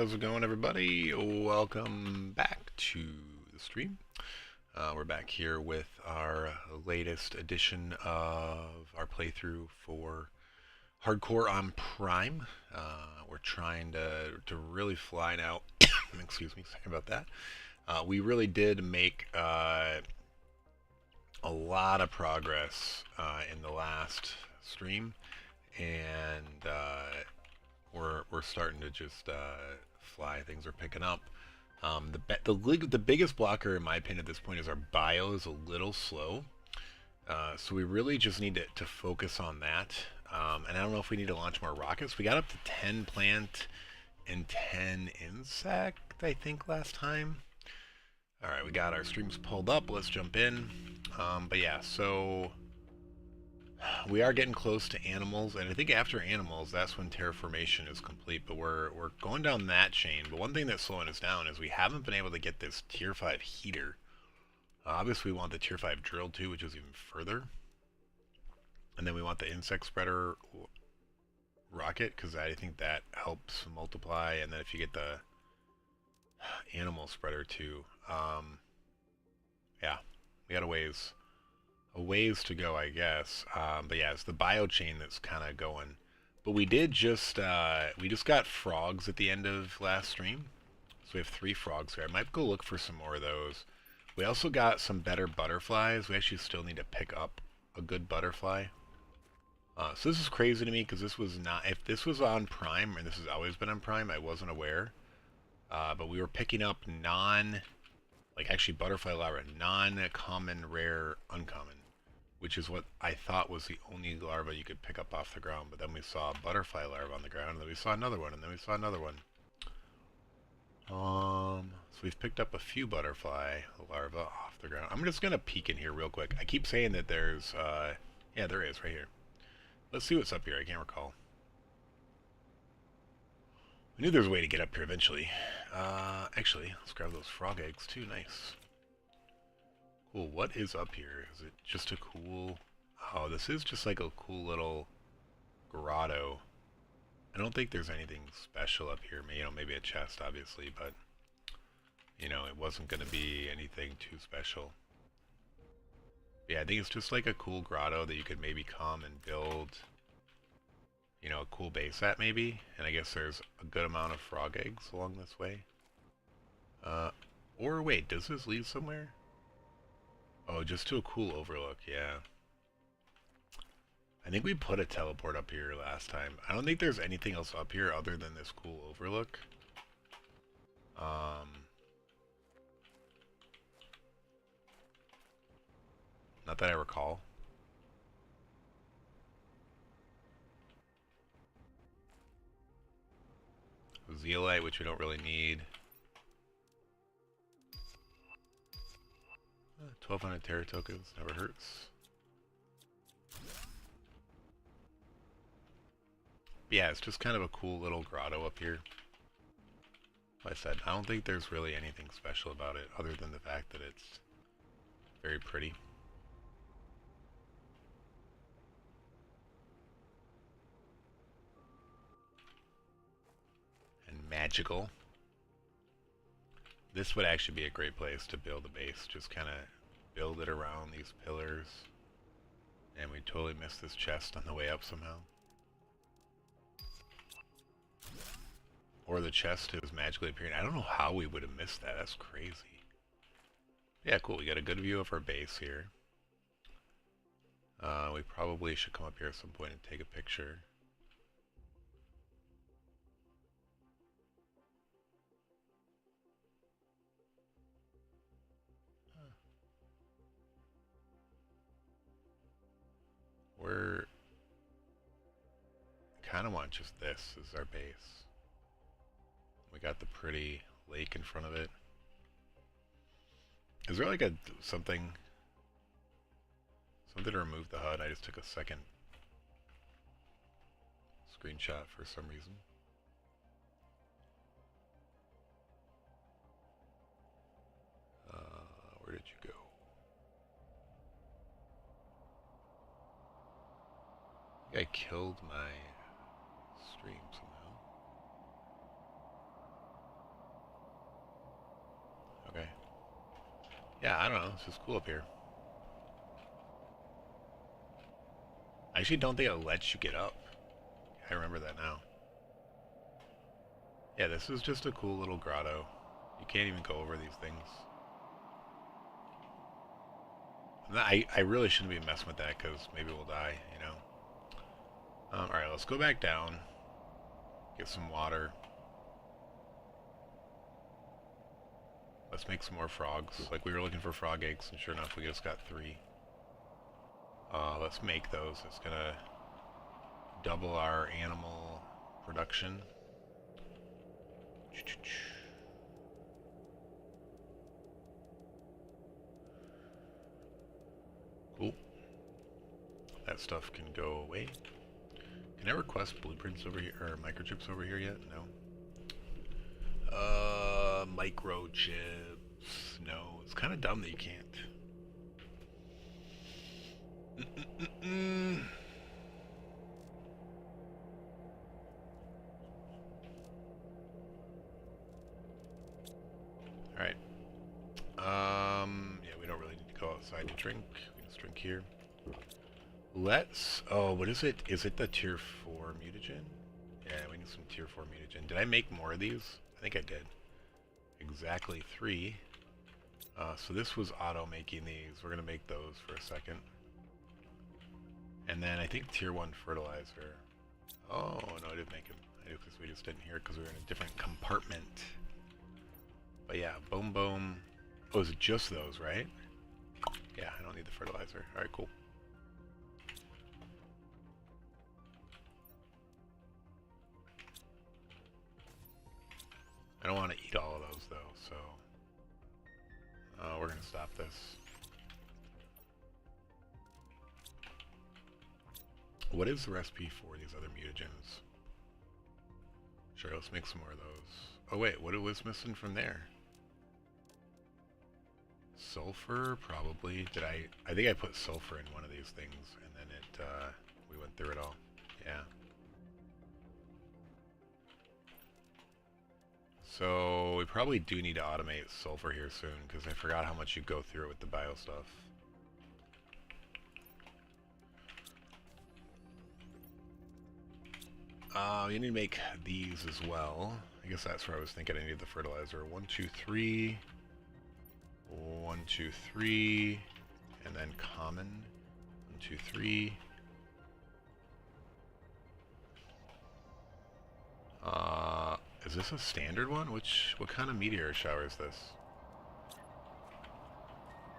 How's it going, everybody? Welcome back to the stream. We're back here with our latest edition of our playthrough for Hardcore on Prime. We're trying to really fly now. Excuse me, sorry about that. We really did make a lot of progress in the last stream, and we're starting to just fly. Things are picking up. The biggest blocker, in my opinion, at this point is our bio is a little slow. So we really just need to focus on that. And I don't know if we need to launch more rockets. We got up to 10 plant and 10 insect, I think, last time. All right, we got our streams pulled up. Let's jump in. But yeah, so we are getting close to animals, and I think after animals, that's when terraformation is complete. But we're going down that chain. But one thing that's slowing us down is we haven't been able to get this tier 5 heater. Obviously, we want the tier 5 drill too, which is even further. And then we want the insect spreader rocket, because I think that helps multiply. And then if you get the animal spreader too, yeah, we got a ways to go, I guess. But yeah, it's the biochain that's kind of going. But we just got frogs at the end of last stream, so we have 3 frogs here. I might go look for some more of those. We also got some better butterflies. We actually still need to pick up a good butterfly. So this is crazy to me because this was not. If this was on Prime, and this has always been on Prime, I wasn't aware. But we were picking up actually butterfly larvae, non-common, rare, uncommon, which is what I thought was the only larva you could pick up off the ground. But then we saw a butterfly larva on the ground, and then we saw another one, and then we saw another one. So we've picked up a few butterfly larvae off the ground. I'm just gonna peek in here real quick. I keep saying that there's, yeah, there is right here. Let's see what's up here. I can't recall. I knew there was a way to get up here eventually. Actually, let's grab those frog eggs too. Nice. Cool. What is up here? Is it just a cool... Oh, this is just like a cool little grotto. I don't think there's anything special up here. Maybe a chest, obviously, but... it wasn't going to be anything too special. Yeah, I think it's just like a cool grotto that you could maybe come and build... a cool base at, maybe. And I guess there's a good amount of frog eggs along this way. Or wait, does this lead somewhere? Oh, just to a cool overlook, yeah. I think we put a teleport up here last time. I don't think there's anything else up here other than this cool overlook. Not that I recall. Zeolite, which we don't really need. 1,200 Terra tokens, never hurts. But yeah, it's just kind of a cool little grotto up here. Like I said, I don't think there's really anything special about it other than the fact that it's very pretty. And magical. This would actually be a great place to build a base. Just kind of build it around these pillars. And we totally missed this chest on the way up somehow. Or the chest is magically appearing. I don't know how we would have missed that. That's crazy. Yeah, cool. We got a good view of our base here. We probably should come up here at some point and take a picture. We're kind of want just this as our base. We got the pretty lake in front of it. Is there like something to remove the HUD? I just took a second screenshot for some reason. Where did you go? I think I killed my stream somehow. Yeah, I don't know. It's just cool up here. I actually don't think it lets you get up. I remember that now. Yeah, this is just a cool little grotto. You can't even go over these things. I really shouldn't be messing with that because maybe we'll die, you know. Alright, let's go back down. Get some water. Let's make some more frogs. Like, we were looking for frog eggs, and sure enough, we just got 3. Let's make those. It's gonna double our animal production. Cool. That stuff can go away. Can I request blueprints over here, or microchips over here yet? No. Microchips. No, it's kind of dumb that you can't. Alright. Yeah, we don't really need to go outside to drink. We can just drink here. Let's... Oh, what is it? Is it the tier 4 mutagen? Yeah, we need some tier 4 mutagen. Did I make more of these? I think I did. Exactly 3. So this was auto-making these. We're going to make those for a second. And then I think tier 1 fertilizer. Oh, no, I didn't make them. I did because we just didn't hear it because we were in a different compartment. But yeah, boom, boom. Oh, is it just those, right? Yeah, I don't need the fertilizer. Alright, cool. I don't want to eat all of those, though, so... we're going to stop this. What is the recipe for these other mutagens? Sure, let's make some more of those. Oh wait, what was missing from there? Sulfur, probably. I think I put sulfur in one of these things, and then we went through it all. Yeah. So, we probably do need to automate sulfur here soon, because I forgot how much you go through it with the bio stuff. You need to make these as well. I guess that's where I was thinking I needed the fertilizer. 1, 2, 3. 1, 2, 3. And then common. 1, 2, 3. Is this a standard one? What kind of meteor shower is this?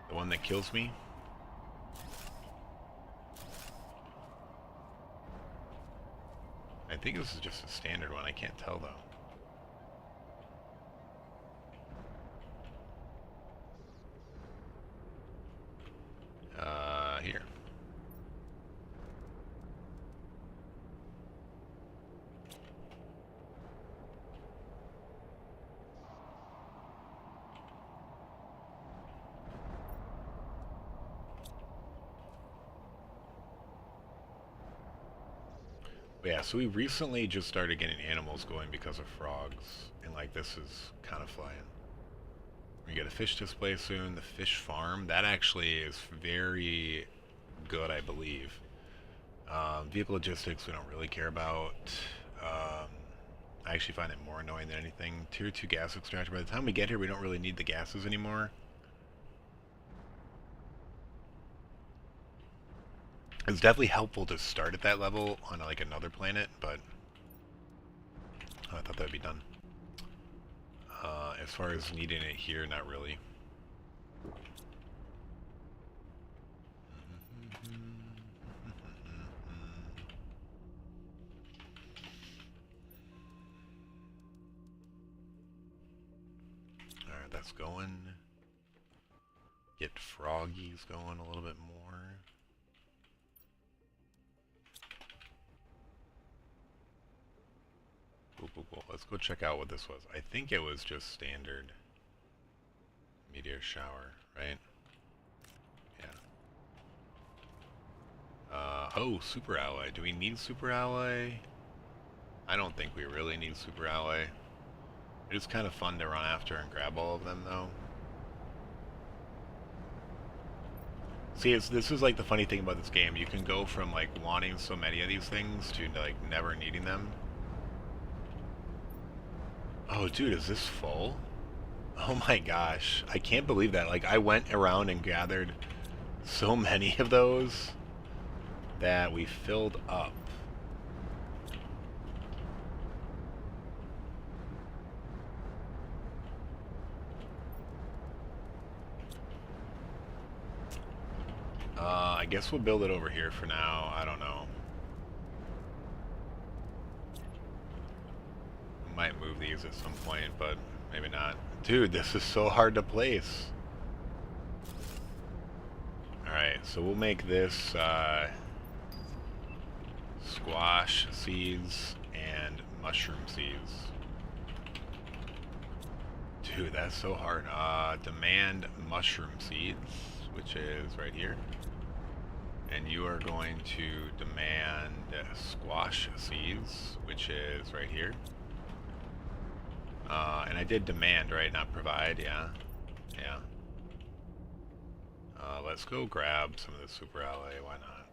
The one that kills me? I think this is just a standard one. I can't tell though. Here. But yeah, so we recently just started getting animals going because of frogs, and like this is kind of flying. We get a fish display soon. The fish farm, that actually is very good, I believe. Vehicle logistics we don't really care about. I actually find it more annoying than anything. Tier 2 gas extractor. By the time we get here, we don't really need the gases anymore. It's definitely helpful to start at that level on like another planet, but I thought that'd be done. As far as needing it here, not really. Alright, that's going. Get froggies going a little bit more. Cool, cool, cool. Let's go check out what this was. I think it was just standard meteor shower, right? Yeah. Oh, super alloy. Do we need super alloy? I don't think we really need super alloy. It is kind of fun to run after and grab all of them, though. See, this is like the funny thing about this game. You can go from like wanting so many of these things to like never needing them. Oh, dude, is this full? Oh my gosh, I can't believe that. Like, I went around and gathered so many of those that we filled up. I guess we'll build it over here for now. I don't know. Might move these at some point, but maybe not. Dude, this is so hard to place. Alright, so we'll make this squash seeds and mushroom seeds. Dude, that's so hard. Demand mushroom seeds, which is right here. And you are going to demand squash seeds, which is right here. And I did demand, right? Not provide, yeah. Yeah. Let's go grab some of the super alloy, why not?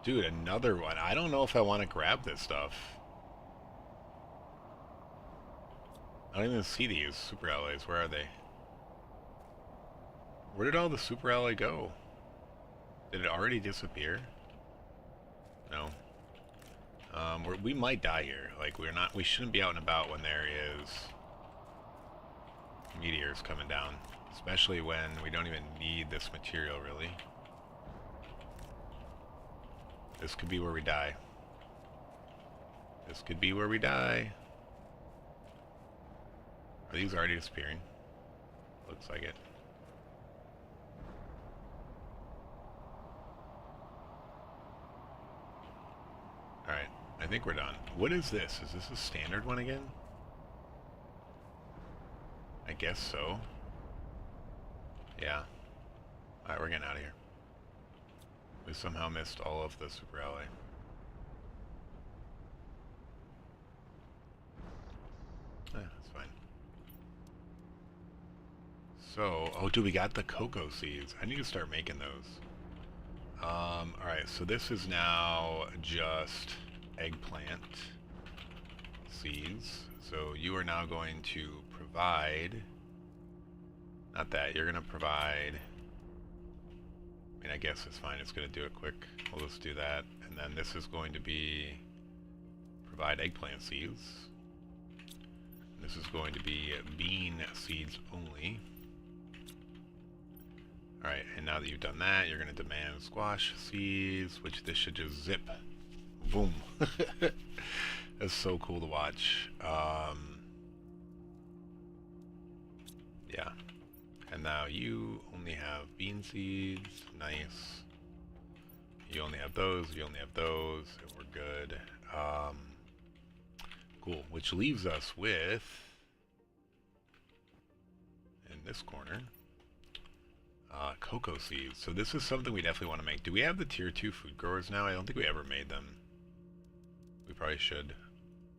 Dude, another one. I don't know if I want to grab this stuff. I don't even see these super alloys. Where are they? Where did all the super alloy go? Did it already disappear? No. We might die here. Like, we shouldn't be out and about when there is meteors coming down. Especially when we don't even need this material, really. This could be where we die. This could be where we die. Are these already disappearing? Looks like it. Alright, I think we're done. What is this? Is this a standard one again? I guess so. Yeah. Alright, we're getting out of here. We somehow missed all of the super alloy. That's fine. So, oh dude, we got the cocoa seeds. I need to start making those. Alright, so this is now just eggplant seeds. So you are now going to provide, not that, you're going to provide, I mean, I guess it's fine, it's going to do it quick. We'll just do that. And then this is going to be provide eggplant seeds. This is going to be bean seeds only. Alright, and now that you've done that, you're going to demand squash seeds, which this should just zip. Boom. That's so cool to watch. Yeah. And now you only have bean seeds. Nice. You only have those, you only have those, and we're good. Cool. Which leaves us with, in this corner, cocoa seeds. So this is something we definitely want to make. Do we have the tier 2 food growers now? I don't think we ever made them. We probably should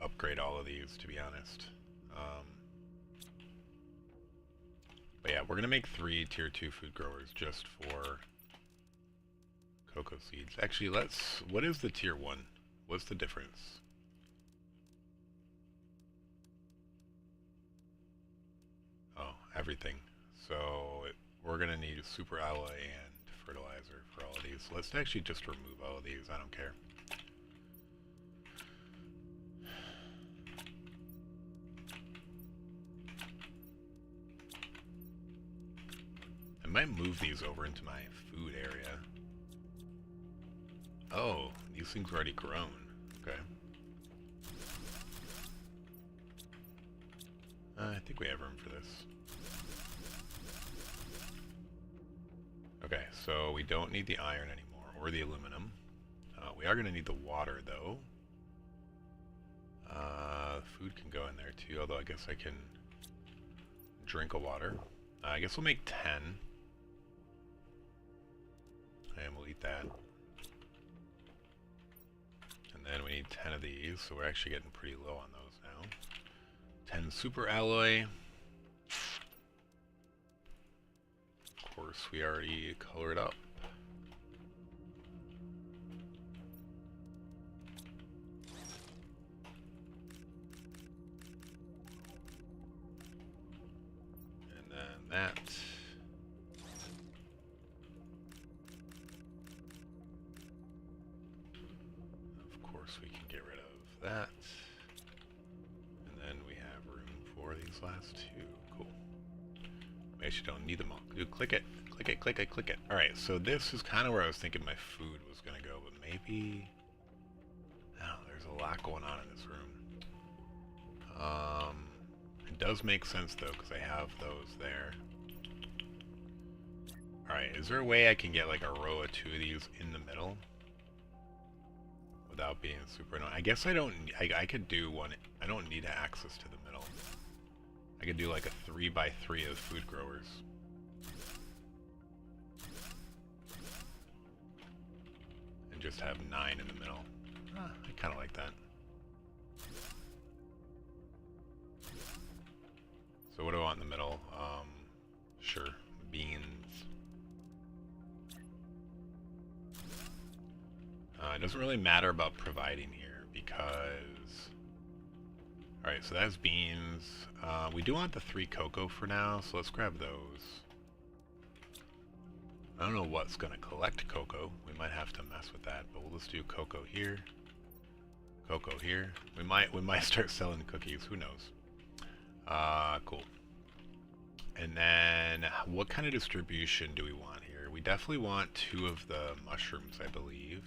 upgrade all of these, to be honest. But yeah, we're going to make 3 tier 2 food growers just for cocoa seeds. Actually, what is the tier 1? What's the difference? Oh, everything. So we're going to need super alloy and fertilizer for all of these. Let's actually just remove all of these. I don't care. I might move these over into my food area. Oh, these things are already grown. Okay. I think we have room for this. Okay, so we don't need the iron anymore, or the aluminum. We are going to need the water, though. Food can go in there, too, although I guess I can drink a water. I guess we'll make 10. And we'll eat that. And then we need 10 of these, so we're actually getting pretty low on those now. 10 super alloy. course, we already colored up. And then that. Of course, we can get rid of that. And then we have room for these last two. Cool. We actually don't need them all. You click it, click it, click it, click it. Alright, so this is kind of where I was thinking my food was going to go, but maybe... Oh, there's a lot going on in this room. It does make sense, though, because I have those there. Alright, is there a way I can get, like, a row of two of these in the middle? Without being super annoying. I guess I don't... I could do one... I don't need access to the middle. I could do, like, a 3x3 of food growers. And just have 9 in the middle. I kind of like that. So what do I want in the middle? Sure, beans. It doesn't really matter about providing here because... Alright, so that's beans. We do want the 3 cocoa for now, so let's grab those. I don't know what's going to collect cocoa. We might have to mess with that, but we'll just do cocoa here. Cocoa here. We might start selling cookies, who knows. Cool. And then, what kind of distribution do we want here? We definitely want 2 of the mushrooms, I believe.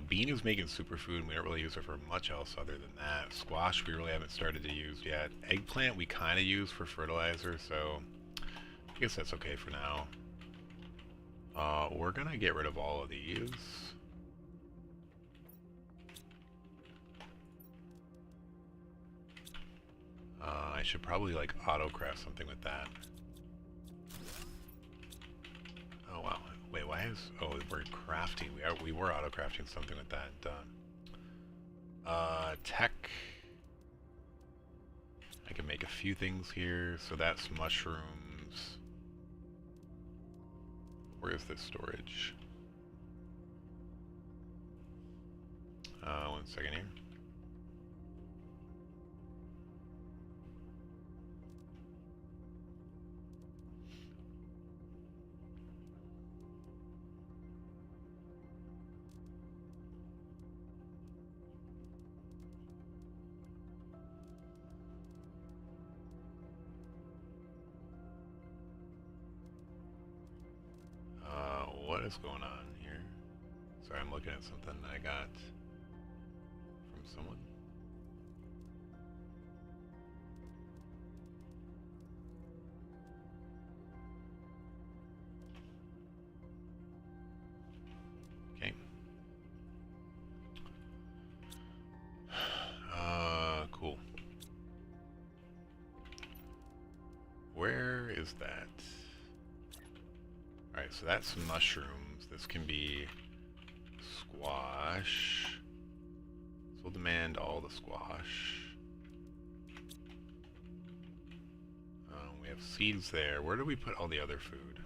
Bean is making superfood, and we don't really use it for much else other than that. Squash, we really haven't started to use yet. Eggplant, we kind of use for fertilizer, so I guess that's okay for now. We're gonna get rid of all of these. I should probably like auto-craft something with that. Oh wow, wait, why is... Oh, we're crafting. We were auto-crafting something with that. Tech. I can make a few things here, so that's mushrooms. Where is this storage? 1 second here. What is going on here? Sorry, I'm looking at something I got from someone. Okay. Cool. Where is that? Alright, so that's mushrooms. This can be squash. So we'll demand all the squash. We have seeds there. Where do we put all the other food?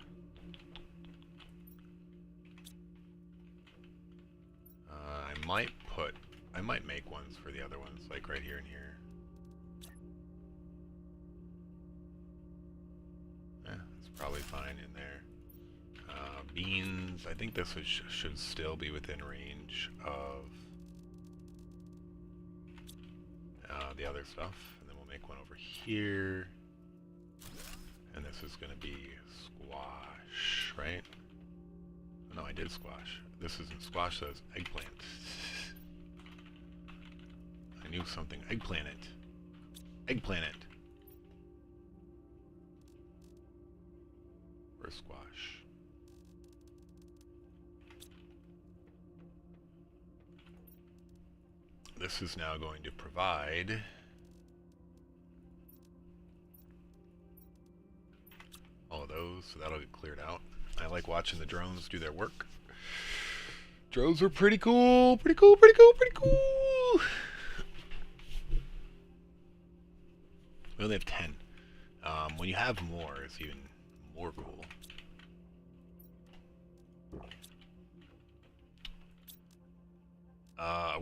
I might make ones for the other ones, like right here and here. It's probably fine in there. Beans, I think this should still be within range of the other stuff. And then we'll make one over here. And this is going to be squash, right? No, I did squash. This isn't squash, so it's eggplant. I knew something. Eggplant it. Eggplant it. Or squash. This is now going to provide all of those, so that'll get cleared out. I like watching the drones do their work. Drones are pretty cool, pretty cool, pretty cool, pretty cool. We only have 10. When you have more, it's even more cool.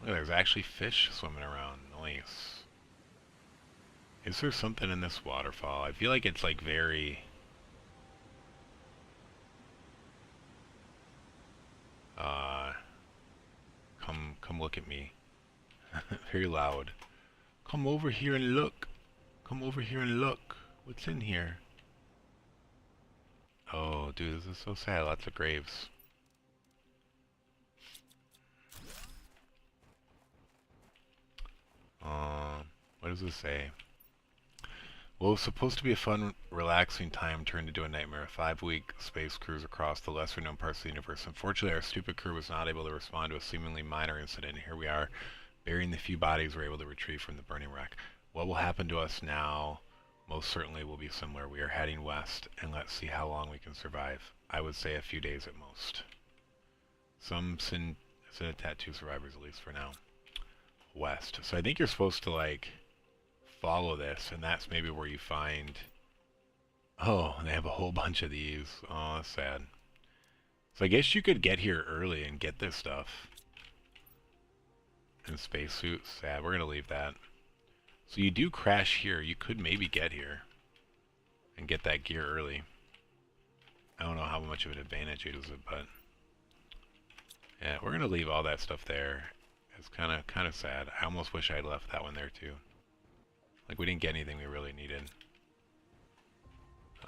Look, there's actually fish swimming around. Nice. Is there something in this waterfall? I feel like it's like very... Uh, come look at me. Very loud. Come over here and look. Come over here and look. What's in here? Oh, dude, this is so sad. Lots of graves. What does this say? Well, it was supposed to be a fun, relaxing time turned into a nightmare. A 5-week space cruise across the lesser-known parts of the universe. Unfortunately, our stupid crew was not able to respond to a seemingly minor incident. And here we are, burying the few bodies we were able to retrieve from the burning wreck. What will happen to us now most certainly will be similar. We are heading west, and let's see how long we can survive. I would say a few days at most. Some Sin tattoo survivors, at least for now. West. So I think you're supposed to, like, follow this, and that's maybe where you find... Oh, they have a whole bunch of these. Oh, that's sad. So I guess you could get here early and get this stuff. And spacesuits. Sad. We're going to leave that. So you do crash here. You could maybe get here and get that gear early. I don't know how much of an advantage it is, but... Yeah, we're going to leave all that stuff there. It's kind of sad. I almost wish I had left that one there too. Like, we didn't get anything we really needed.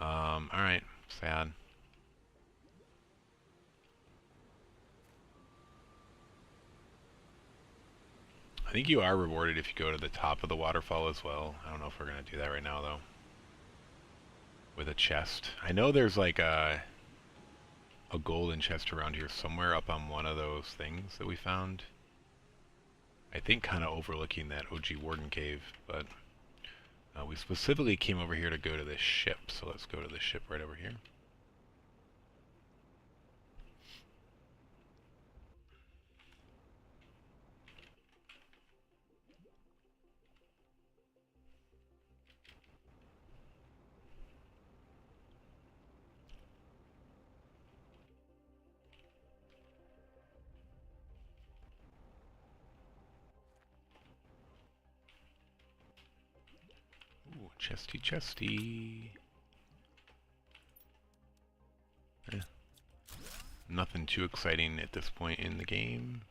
Alright. Sad. I think you are rewarded if you go to the top of the waterfall as well. I don't know if we're going to do that right now, though. With a chest. I know there's like a golden chest around here somewhere up on one of those things that we found. I think kind of overlooking that OG Warden Cave, but we specifically came over here to go to this ship, so let's go to the ship right over here. Ooh, chesty chesty. Eh. Nothing too exciting at this point in the game.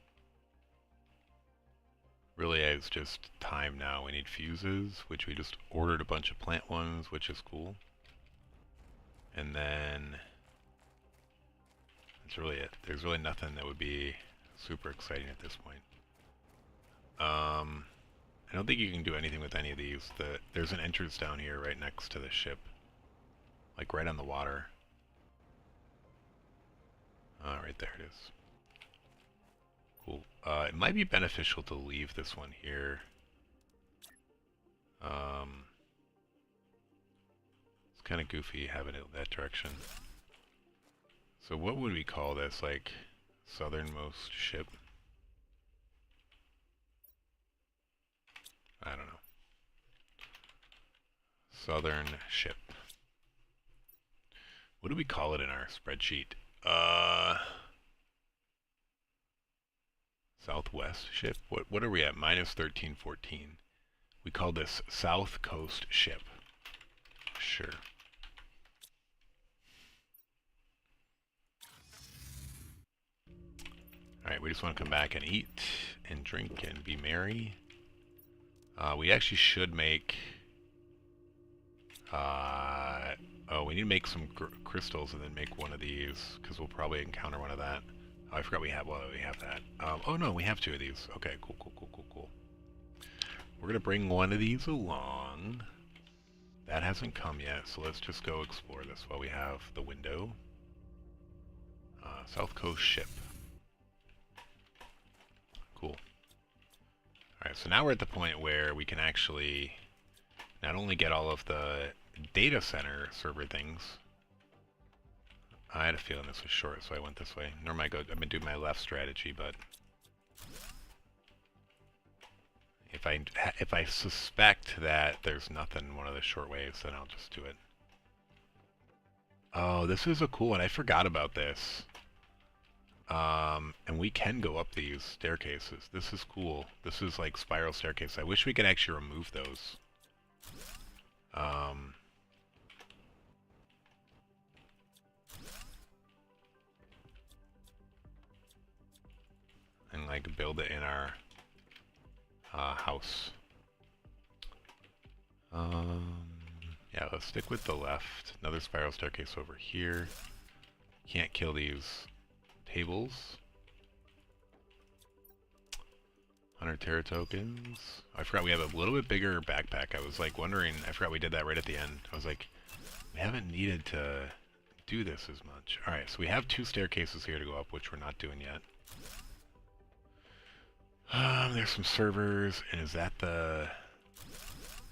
Really, it's just time now. We need fuses, which we just ordered a bunch of plant ones, which is cool. And then that's really it. There's really nothing that would be super exciting at this point. I don't think you can do anything with any of these. There's an entrance down here right next to the ship. Like right on the water. Right there it is. Cool. It might be beneficial to leave this one here. It's kind of goofy having it that direction. So what would we call this? Like, southernmost ship? I don't know. Southern ship. What do we call it in our spreadsheet? Southwest ship? What are we at? Minus 1314. We call this South Coast ship. Sure. Alright, we just want to come back and eat and drink and be merry. We actually should make... oh, we need to make some crystals and then make one of these, because we'll probably encounter one of that. Oh, I forgot we have that. Oh no, we have two of these. Okay, cool. We're gonna bring one of these along. That hasn't come yet, so let's just go explore this while we have the window. South Coast ship. Cool. Alright, so now we're at the point where we can actually not only get all of the data center server things. I had a feeling this was short, so I went this way. Normally I've been doing my left strategy, but if I suspect that there's nothing one of the short ways, then I'll just do it. Oh, this is a cool one. I forgot about this. And we can go up these staircases. This is cool. This is like spiral staircase. I wish we could actually remove those. And like build it in our house. Yeah, let's stick with the left. Another spiral staircase over here. Can't kill these tables. 100 Terra tokens. I forgot we have a little bit bigger backpack. I was like wondering, I forgot we did that right at the end. I was like, we haven't needed to do this as much. Alright, so we have 2 staircases here to go up, which we're not doing yet. There's some servers, and is that the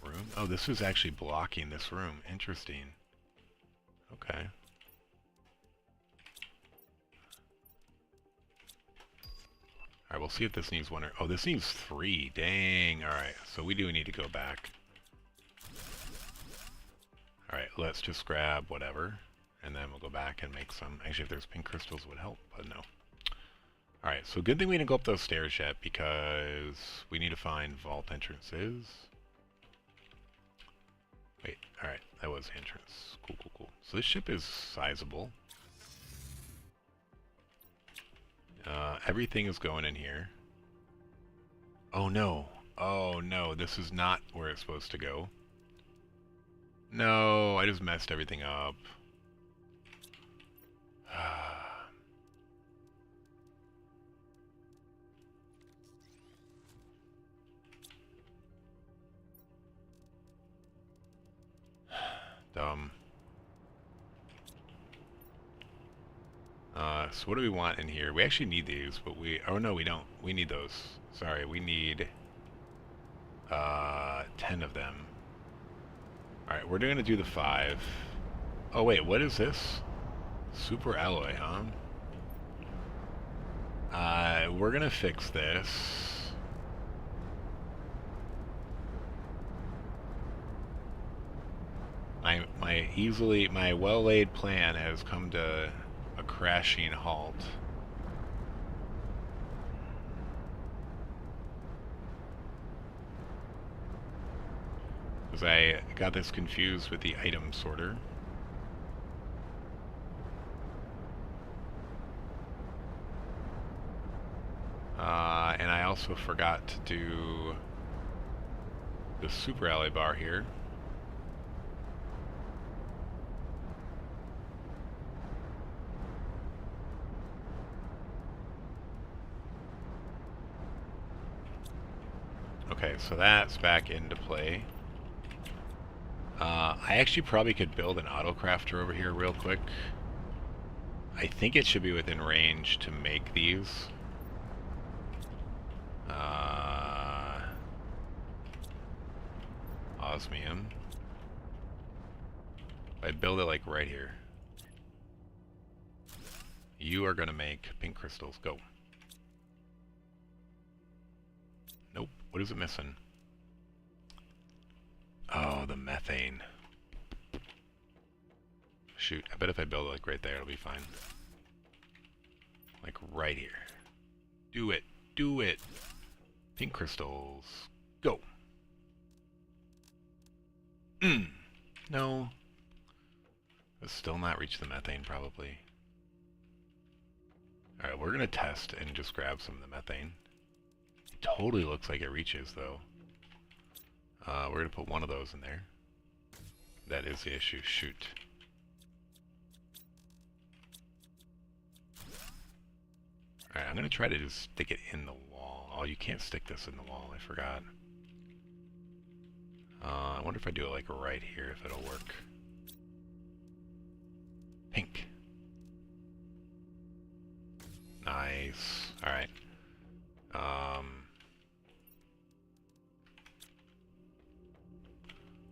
room? Oh, this is actually blocking this room. Interesting. Okay. Alright, we'll see if this needs 1 or... Oh, this needs 3. Dang. Alright, so we do need to go back. Alright, let's just grab whatever, and then we'll go back and make some... Actually, if there's pink crystals would help, but no. Alright, so good thing we didn't go up those stairs yet, because we need to find vault entrances. Wait, alright, that was the entrance. Cool, cool, cool. So this ship is sizable. Everything is going in here. Oh no. Oh no, this is not where it's supposed to go. No, I just messed everything up. Dumb. So what do we want in here? We actually need these, but we... Oh no, we don't. We need those. Sorry, we need 10 of them. Alright, we're gonna do the 5. Oh wait, what is this? Super alloy, huh? We're gonna fix this. My well-laid plan has come to a crashing halt. Because I got this confused with the item sorter. And I also forgot to do the super alloy bar here. Okay, so that's back into play. I actually probably could build an auto crafter over here real quick. I think it should be within range to make these. Osmium. If I build it like right here. You are gonna make pink crystals. Go. Nope. What is it missing? Oh, the methane. Shoot, I bet if I build it like right there, it'll be fine. Like right here. Do it. Do it. Pink crystals. Go. No. Let's still not reach the methane, probably. Alright, we're gonna test and just grab some of the methane. It totally looks like it reaches, though. We're gonna put one of those in there. That is the issue. Shoot. Alright, I'm gonna try to just stick it in the wall. Oh, you can't stick this in the wall, I forgot. I wonder if I do it like right here, if it'll work. Pink. Nice. Alright.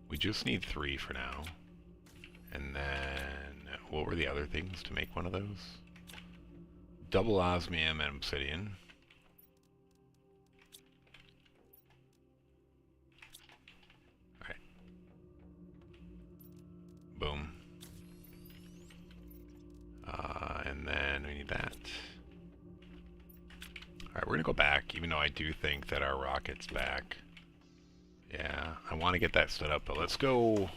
We just need 3 for now. And then, what were the other things to make one of those? Double osmium and obsidian. Alright. Boom. And then we need that. Alright, we're gonna go back, even though I do think that our rocket's back. Yeah, I want to get that stood up, but let's go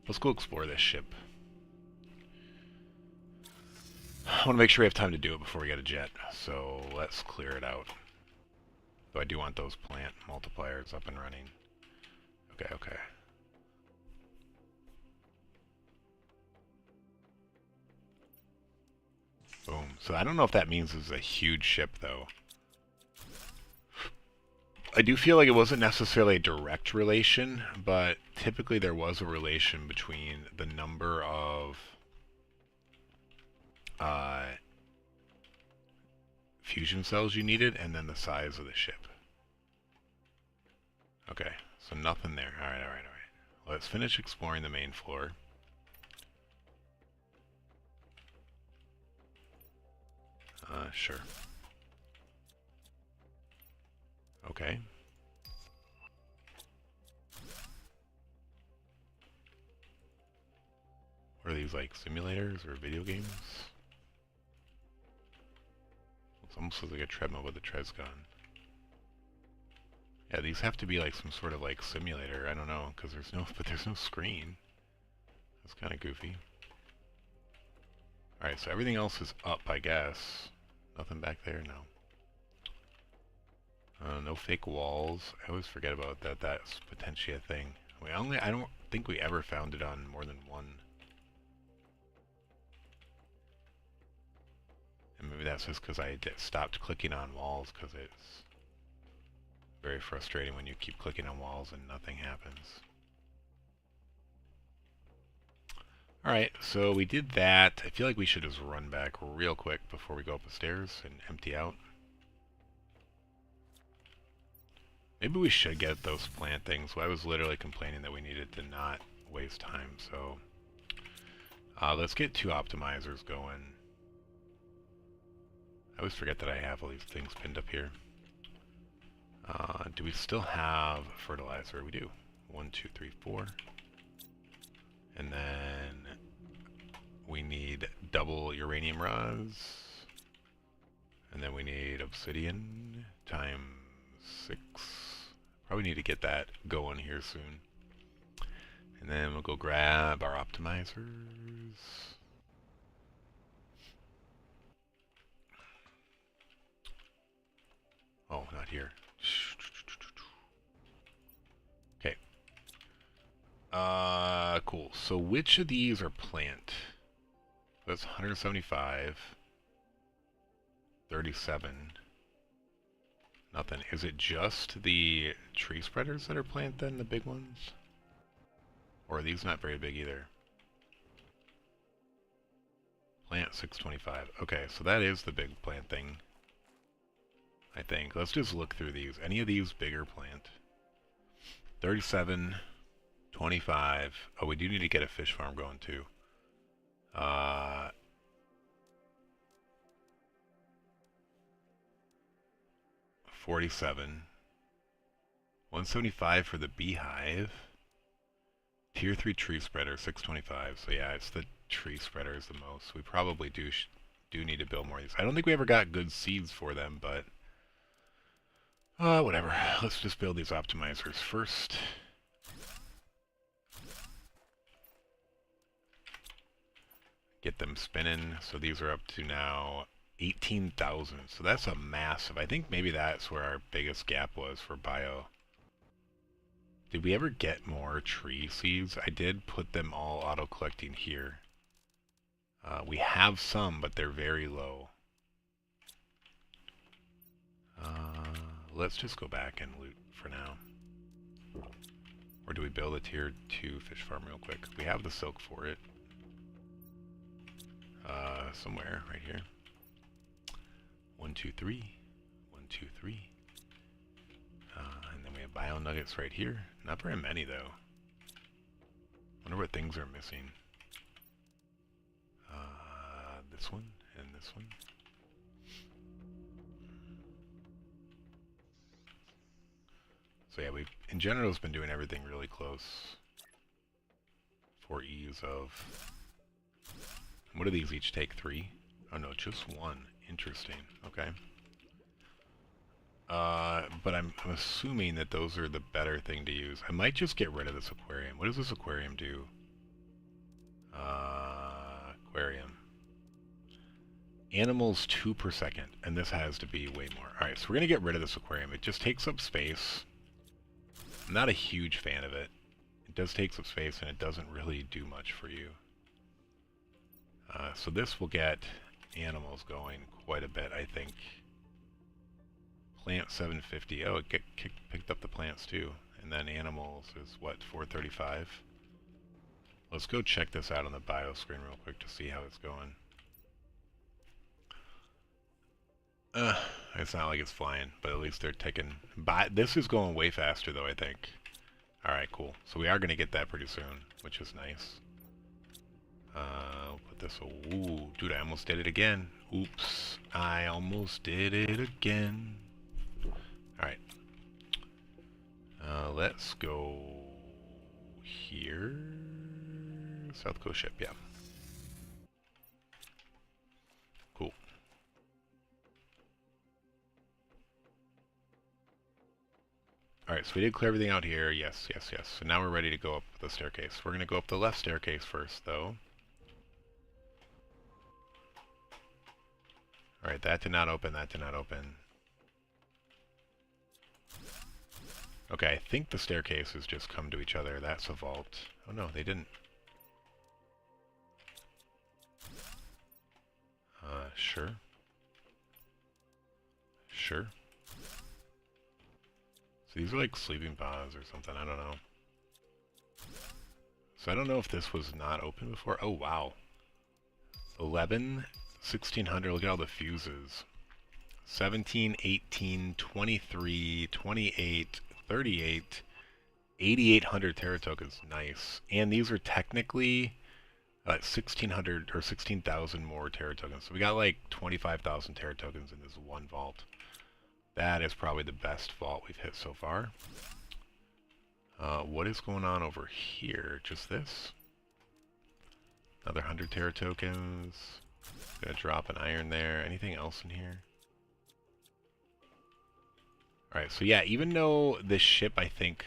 explore this ship. I want to make sure we have time to do it before we get a jet, so let's clear it out. Though I do want those plant multipliers up and running. Okay, okay. Boom. So I don't know if that means it's a huge ship, though. I do feel like it wasn't necessarily a direct relation, but typically there was a relation between the number of fusion cells you needed and then the size of the ship. Okay, so nothing there. Alright, alright, alright. Let's finish exploring the main floor. Sure. Okay. What are these, like, simulators or video games? It's almost like a treadmill, but the tread's gone. Yeah, these have to be like some sort of like simulator. I don't know, because there's no screen. That's kind of goofy. Alright, so everything else is up, I guess. Nothing back there? No. No fake walls. I always forget about that. That's potentially a thing. I don't think we ever found it on more than one. And maybe that's just because I stopped clicking on walls, because it's very frustrating when you keep clicking on walls and nothing happens. Alright, so we did that. I feel like we should just run back real quick before we go up the stairs and empty out. Maybe we should get those plant things. Well, I was literally complaining that we needed to not waste time, so let's get 2 optimizers going. I always forget that I have all these things pinned up here. Do we still have fertilizer? We do. 1, 2, 3, 4. And then we need double uranium rods. And then we need obsidian times 6. Probably need to get that going here soon. And then we'll go grab our optimizers. Oh, not here. Okay. Cool. So which of these are plant? That's 175. 37. Nothing. Is it just the tree spreaders that are plant then, the big ones? Or are these not very big either? Plant 625. Okay, so that is the big plant thing, I think. Let's just look through these. Any of these bigger plant? 37, 25. Oh, we do need to get a fish farm going too. 47. 175 for the beehive. Tier 3 tree spreader, 625. So yeah, it's the tree spreaders the most. We probably do need to build more of these. I don't think we ever got good seeds for them, but whatever. Let's just build these optimizers first. Get them spinning. So these are up to now 18,000. So that's a massive. I think maybe that's where our biggest gap was for bio. Did we ever get more tree seeds? I did put them all auto-collecting here. We have some, but they're very low. Let's just go back and loot for now. Or do we build a tier 2 fish farm real quick? We have the silk for it. Somewhere right here. 1, 2, 3. 1, 2, 3. And then we have bio nuggets right here. Not very many though. Wonder what things are missing. This one and this one. So yeah, we've in general been doing everything really close for ease of. What do these each take? 3? Oh no, just 1. Interesting. Okay. But I'm assuming that those are the better thing to use. I might just get rid of this aquarium. What does this aquarium do? Aquarium. Animals 2 per second, and this has to be way more. Alright, so we're going to get rid of this aquarium. It just takes up space. I'm not a huge fan of it. It does take up space, and it doesn't really do much for you. So this will get animals going quite a bit, I think. Plant 750. Oh, it picked up the plants too. And then animals is what, 435? Let's go check this out on the bio screen real quick to see how it's going. It's not like it's flying, but at least they're ticking. This is going way faster though, I think. Alright, cool. So we are going to get that pretty soon, which is nice. I'll put this... Ooh, dude, I almost did it again. Oops. I almost did it again. Alright. Let's go here. South Coast ship, yeah. Cool. Alright, so we did clear everything out here. Yes, yes, yes. So now we're ready to go up the staircase. We're going to go up the left staircase first, though. Alright, that did not open, that did not open. Okay, I think the staircases just come to each other. That's a vault. Oh no, they didn't. Sure. Sure. So these are like sleeping pods or something, I don't know. So I don't know if this was not open before. Oh, wow. 11, 1600, look at all the fuses. 17, 18, 23, 28, 38, 8,800 Terra tokens. Nice. And these are technically 1,600 or 16,000 more Terra tokens. So we got like 25,000 Terra tokens in this one vault. That is probably the best vault we've hit so far. What is going on over here? Just this? Another 100 Terra tokens. Gonna drop an iron there. Anything else in here? Alright, so yeah, even though this ship, I think,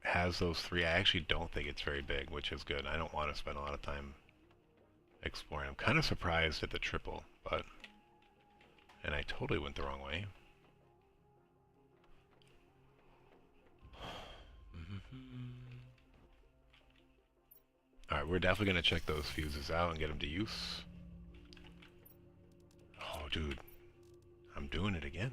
has those three, I actually don't think it's very big, which is good. I don't want to spend a lot of time exploring. I'm kind of surprised at the triple, but... And I totally went the wrong way. Alright, we're definitely going to check those fuses out and get them to use. Oh, dude. I'm doing it again.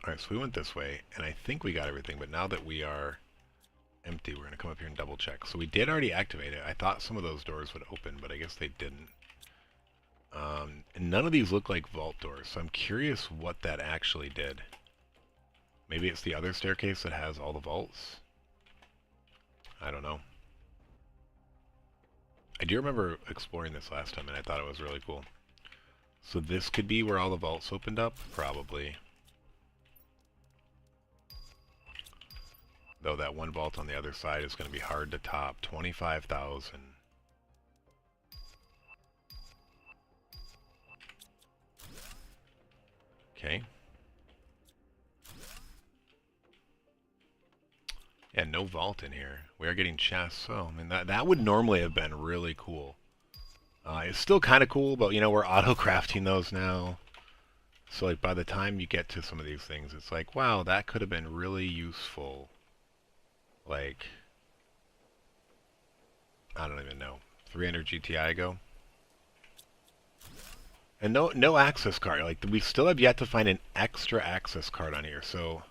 Alright, so we went this way, and I think we got everything, but now that we are empty, we're going to come up here and double check. So we did already activate it. I thought some of those doors would open, but I guess they didn't. And none of these look like vault doors, so I'm curious what that actually did. Maybe it's the other staircase that has all the vaults? I don't know. I do remember exploring this last time, and I thought it was really cool. So this could be where all the vaults opened up? Probably. Though that one vault on the other side is going to be hard to top. 25,000. Okay. Yeah, no vault in here. We are getting chests. So, I mean, that would normally have been really cool. It's still kind of cool, but, you know, we're auto-crafting those now. So, like, by the time you get to some of these things, it's like, wow, that could have been really useful. Like, I don't even know, 300 GTI ago. And no access card. Like, we still have yet to find an extra access card on here. So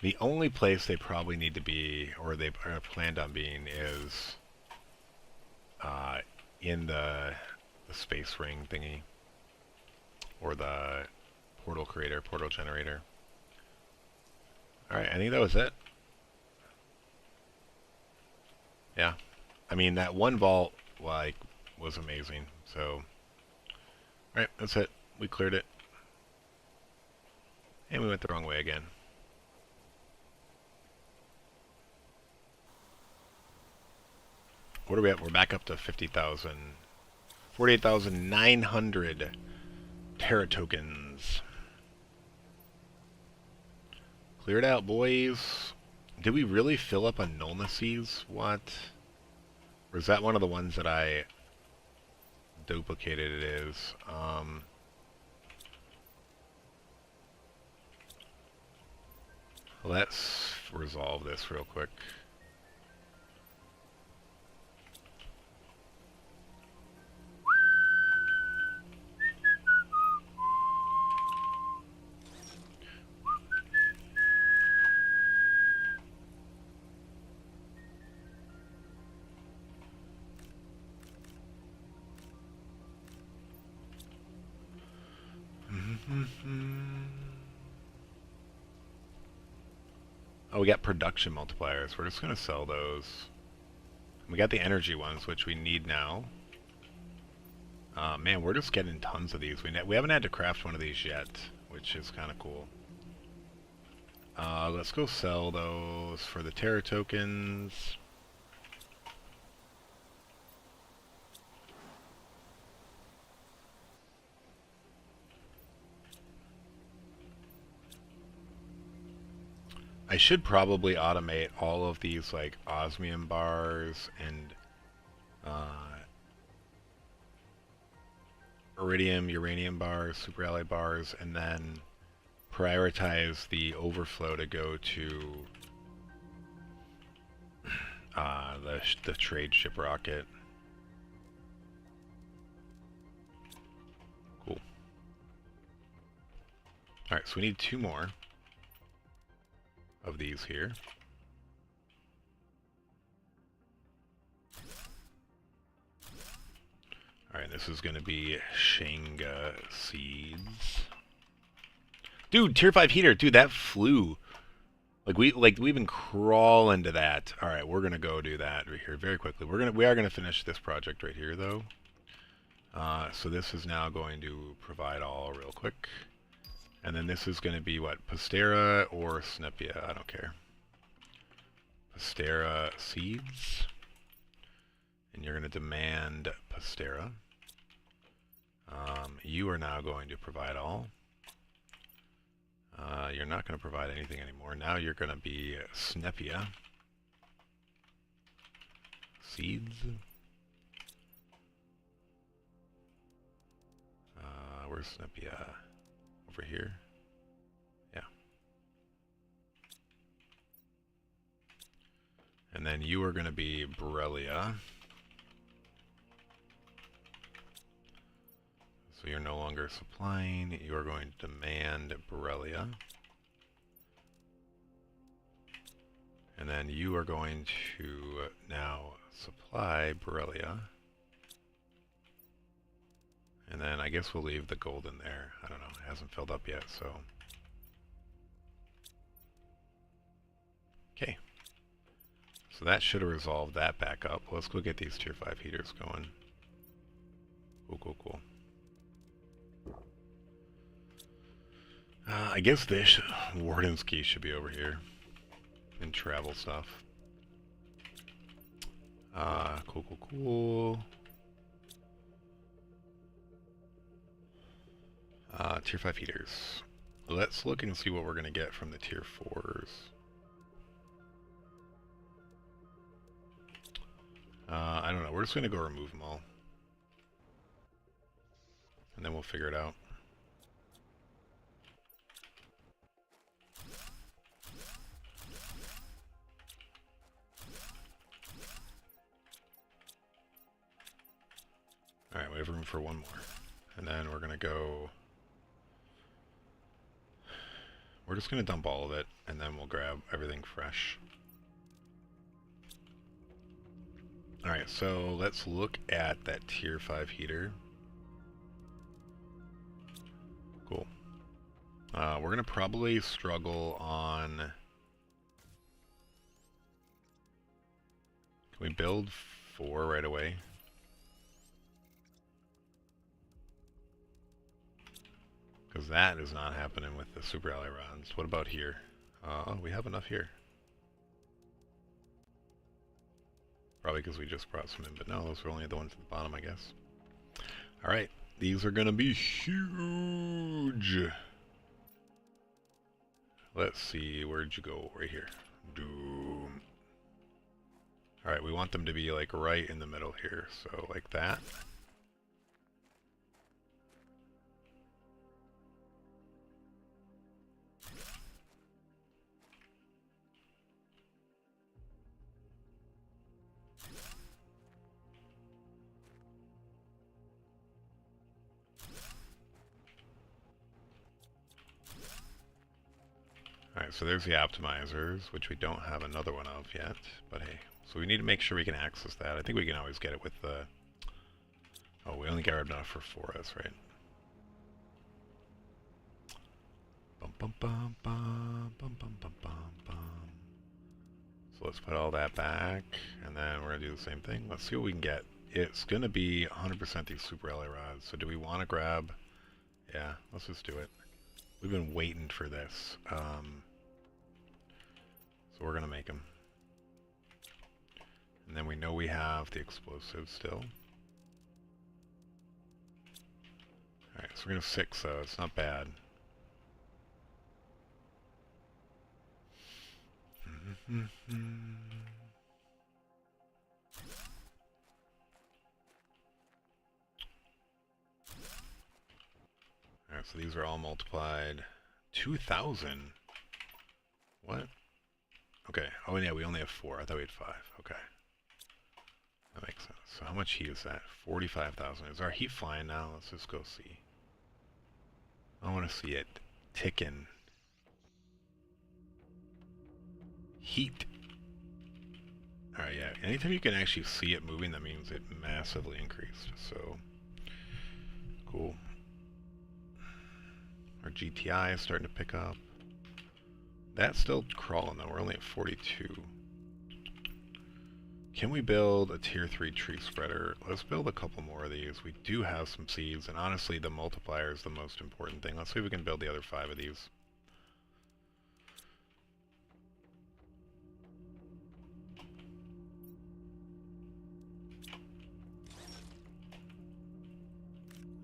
the only place they probably need to be, or they are planned on being, is in the space ring thingy, or the portal creator, portal generator. All right, I think that was it. Yeah, I mean, that one vault, like, was amazing. So, alright, that's it. we cleared it. And we went the wrong way again. What are we at? We're back up to 50,000. 48,900 Terra tokens. Clear it out, boys. Did we really fill up on nullnesses? What? Or is that one of the ones that I duplicated? It is. Let's resolve this real quick. Oh, we got production multipliers. We're just going to sell those. We got the energy ones, which we need now. Man, we're just getting tons of these. We haven't had to craft one of these yet, which is kind of cool. Let's go sell those for the Terra tokens. I should probably automate all of these like osmium bars and iridium, uranium bars, super alloy bars, and then prioritize the overflow to go to the trade ship rocket. Cool. Alright, so we need 2 more of these here. Alright, this is going to be Shanga seeds. Dude, tier 5 heater. Dude, that flew. We've been crawling to that. Alright, we're going to go do that right here very quickly. We are going to finish this project right here though. So this is now going to provide all real quick. And then this is going to be what? Pastera or Snepia? I don't care. Pastera seeds. And you're going to demand Pastera. You are now going to provide all. You're not going to provide anything anymore. Now you're going to be Snepia. Seeds. Where's Snepia? Over here? Yeah. And then you are going to be Borrelia. So you're no longer supplying. You are going to demand Borrelia. And then you are going to now supply Borrelia. And then I guess we'll leave the gold in there. I don't know, it hasn't filled up yet, so. Okay. So that should have resolved that back up. Let's go get these tier 5 heaters going. Cool, cool, cool. I guess this Warden's Gate should be over here. And travel stuff. Cool, cool, cool. Tier 5 heaters. Let's look and see what we're going to get from the tier 4s. I don't know. We're just going to go remove them all. And then we'll figure it out. Alright, we have room for 1 more. And then we're going to go... We're just going to dump all of it, and then we'll grab everything fresh. Alright, so let's look at that tier 5 heater. Cool. We're going to probably struggle on... Can we build 4 right away? Because that is not happening with the super ally rods. What about here? Oh, we have enough here. Probably because we just brought some in, but no, those were only the ones at the bottom, I guess. Alright, these are gonna be huge! Let's see, where'd you go? Right here. Doom. Alright, we want them to be like right in the middle here, so like that. Alright, so there's the optimizers, which we don't have another one of yet, but hey. So we need to make sure we can access that. I think we can always get it with the... Oh, we only grabbed enough for 4S, right? Bum bum bum bum bum bum bum bum bum. So let's put all that back, and then we're going to do the same thing. Let's see what we can get. It's going to be 100% these super ally rods, so do we want to grab... Yeah, let's just do it. We've been waiting for this. So we're going to make them. And then we know we have the explosives still. Alright, so we're going to 6 though. It's not bad. Alright, so these are all multiplied. 2,000? What? Okay. Oh, yeah, we only have 4. I thought we had 5. Okay. That makes sense. So how much heat is that? 45,000. Is our heat flying now? Let's just go see. I want to see it ticking. Heat. Alright, yeah. Anytime you can actually see it moving, that means it massively increased. So, cool. Our GTI is starting to pick up. That's still crawling though. We're only at 42. Can we build a tier 3 tree spreader? Let's build a couple more of these. We do have some seeds, and honestly the multiplier is the most important thing. Let's see if we can build the other 5 of these.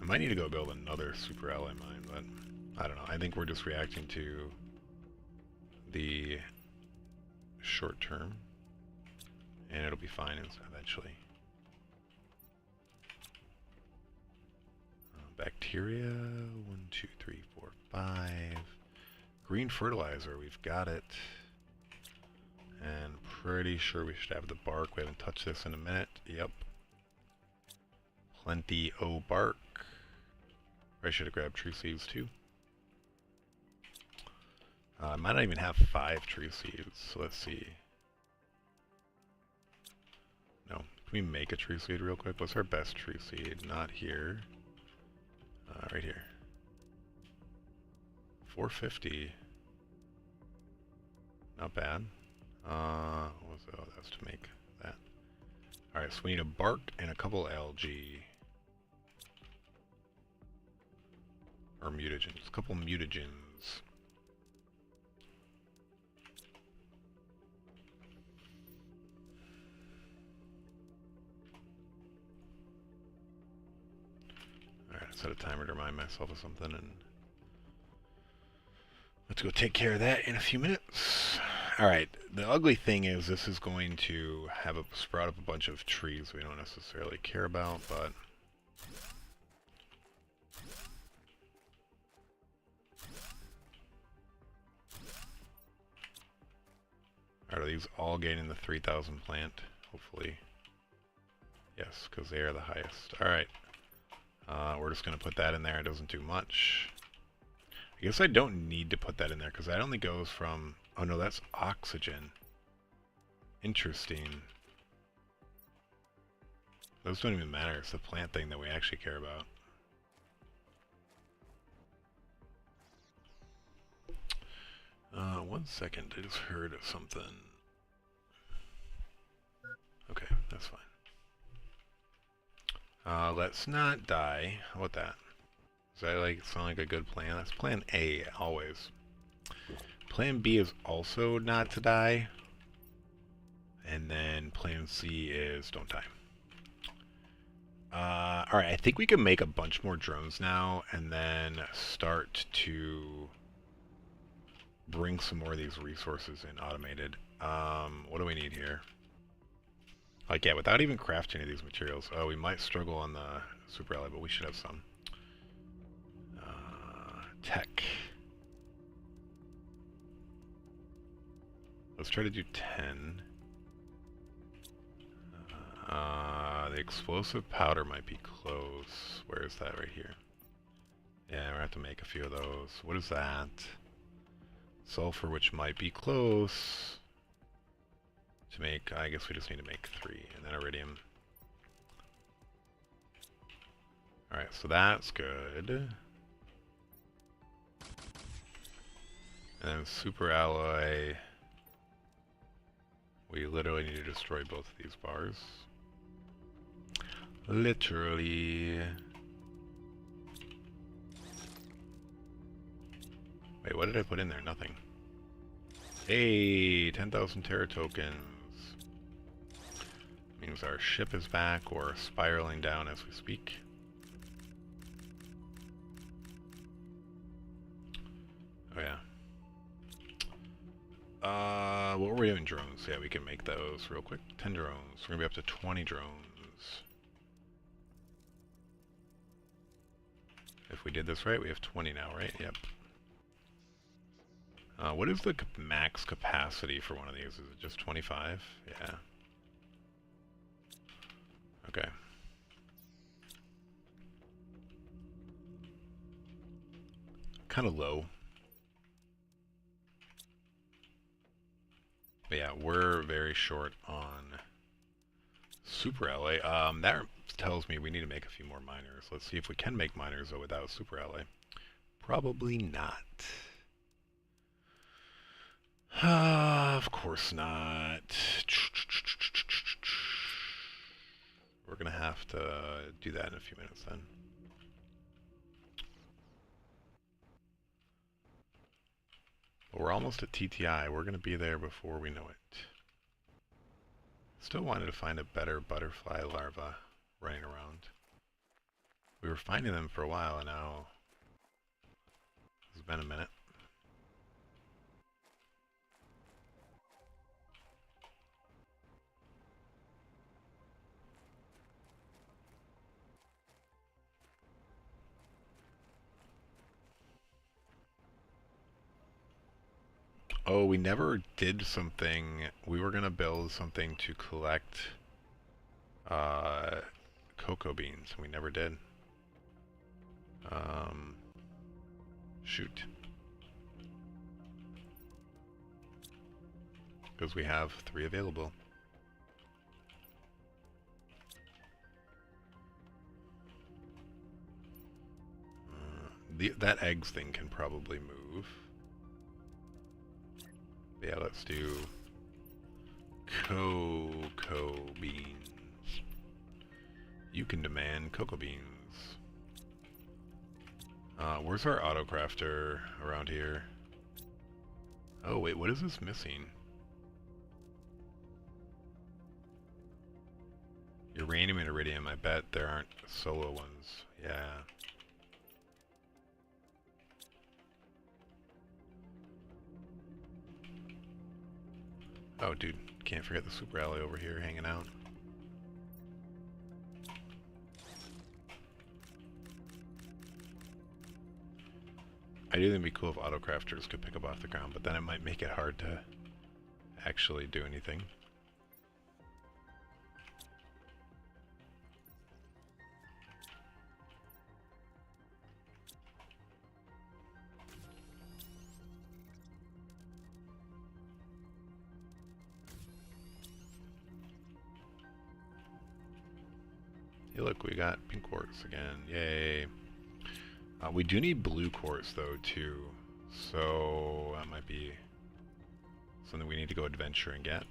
I might need to go build another super ally mine, but I don't know. I think we're just reacting to the short term, and it'll be fine eventually. Bacteria, 1, 2, 3, 4, 5. Green fertilizer, we've got it. And pretty sure we should have the bark. We haven't touched this in a minute. Yep. Plenty o bark. I should have grabbed tree seeds too. I might not even have 5 tree seeds, so let's see. No. Can we make a tree seed real quick? What's our best tree seed? Not here. Right here. 450. Not bad. What was that? Oh, that's to make that. Alright, so we need a bark and a couple algae. Or mutagens. A couple mutagens. Alright, I set a timer to remind myself of something, and let's go take care of that in a few minutes. Alright, the ugly thing is this is going to have sprout up a bunch of trees we don't necessarily care about, but are these all gaining the 3,000 plant? Hopefully. Yes, because they are the highest. Alright. We're just going to put that in there. It doesn't do much. I guess I don't need to put that in there because that only goes from... Oh no, that's oxygen. Interesting. Those don't even matter. It's the plant thing that we actually care about. One second. I just heard something. Okay, that's fine. Let's not die. How about that? Does that like sound like a good plan? That's plan A, always. Plan B is also not to die. And then plan C is don't die. Alright, I think we can make a bunch more drones now and then start to bring some more of these resources in automated. What do we need here? Like, yeah, without even crafting any of these materials. Oh, we might struggle on the super ally, but we should have some. Tech. Let's try to do 10. The explosive powder might be close. Where is that? Right here. Yeah, we're gonna have to make a few of those. What is that? Sulfur, which might be close. To make, I guess we just need to make 3. And then iridium. Alright, so that's good. And then super alloy. We literally need to destroy both of these bars. Literally. Wait, what did I put in there? Nothing. Hey, 10,000 Terra tokens. Means our ship is back or spiraling down as we speak. Oh yeah. What were we doing? Drones. Yeah, we can make those real quick. 10 drones. We're gonna be up to 20 drones. If we did this right, we have 20 now, right? Yep. What is the max capacity for one of these? Is it just 25? Yeah. Okay. Kind of low. But yeah, we're very short on super alloy. That tells me we need to make a few more miners. Let's see if we can make miners though without super alloy. Probably not. Of course not. We're gonna have to do that in a few minutes then. But we're almost at TTI. We're gonna be there before we know it. Still wanted to find a better butterfly larva running around. We were finding them for a while and now it's been a minute. Oh, we never did something. We were gonna build something to collect cocoa beans. We never did. Shoot. Because we have 3 available. That eggs thing can probably move. Yeah, let's do cocoa beans. You can demand cocoa beans. Where's our autocrafter around here? Oh wait, what is this missing? Uranium and iridium, I bet there aren't solo ones. Yeah. Oh dude, can't forget the super alley over here hanging out. I do think it'd be cool if autocrafters could pick up off the ground, but then it might make it hard to actually do anything. Hey look, we got pink quartz again, yay. We do need blue quartz though too, so that might be something we need to go adventure and get.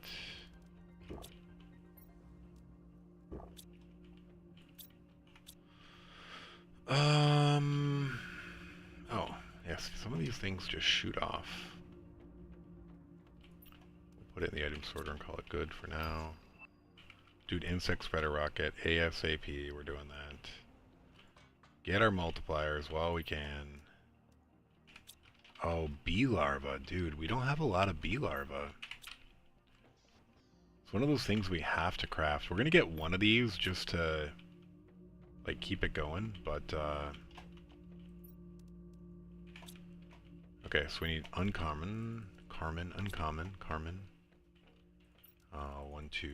things just shoot off. We'll put it in the item sorter and call it good for now. Dude, insect spreader rocket, ASAP, we're doing that. Get our multipliers while we can. Oh, bee larva, dude, we don't have a lot of bee larva. It's one of those things we have to craft. We're gonna get one of these just to, like, keep it going, but, okay, so we need uncommon, uncommon. 1, 2,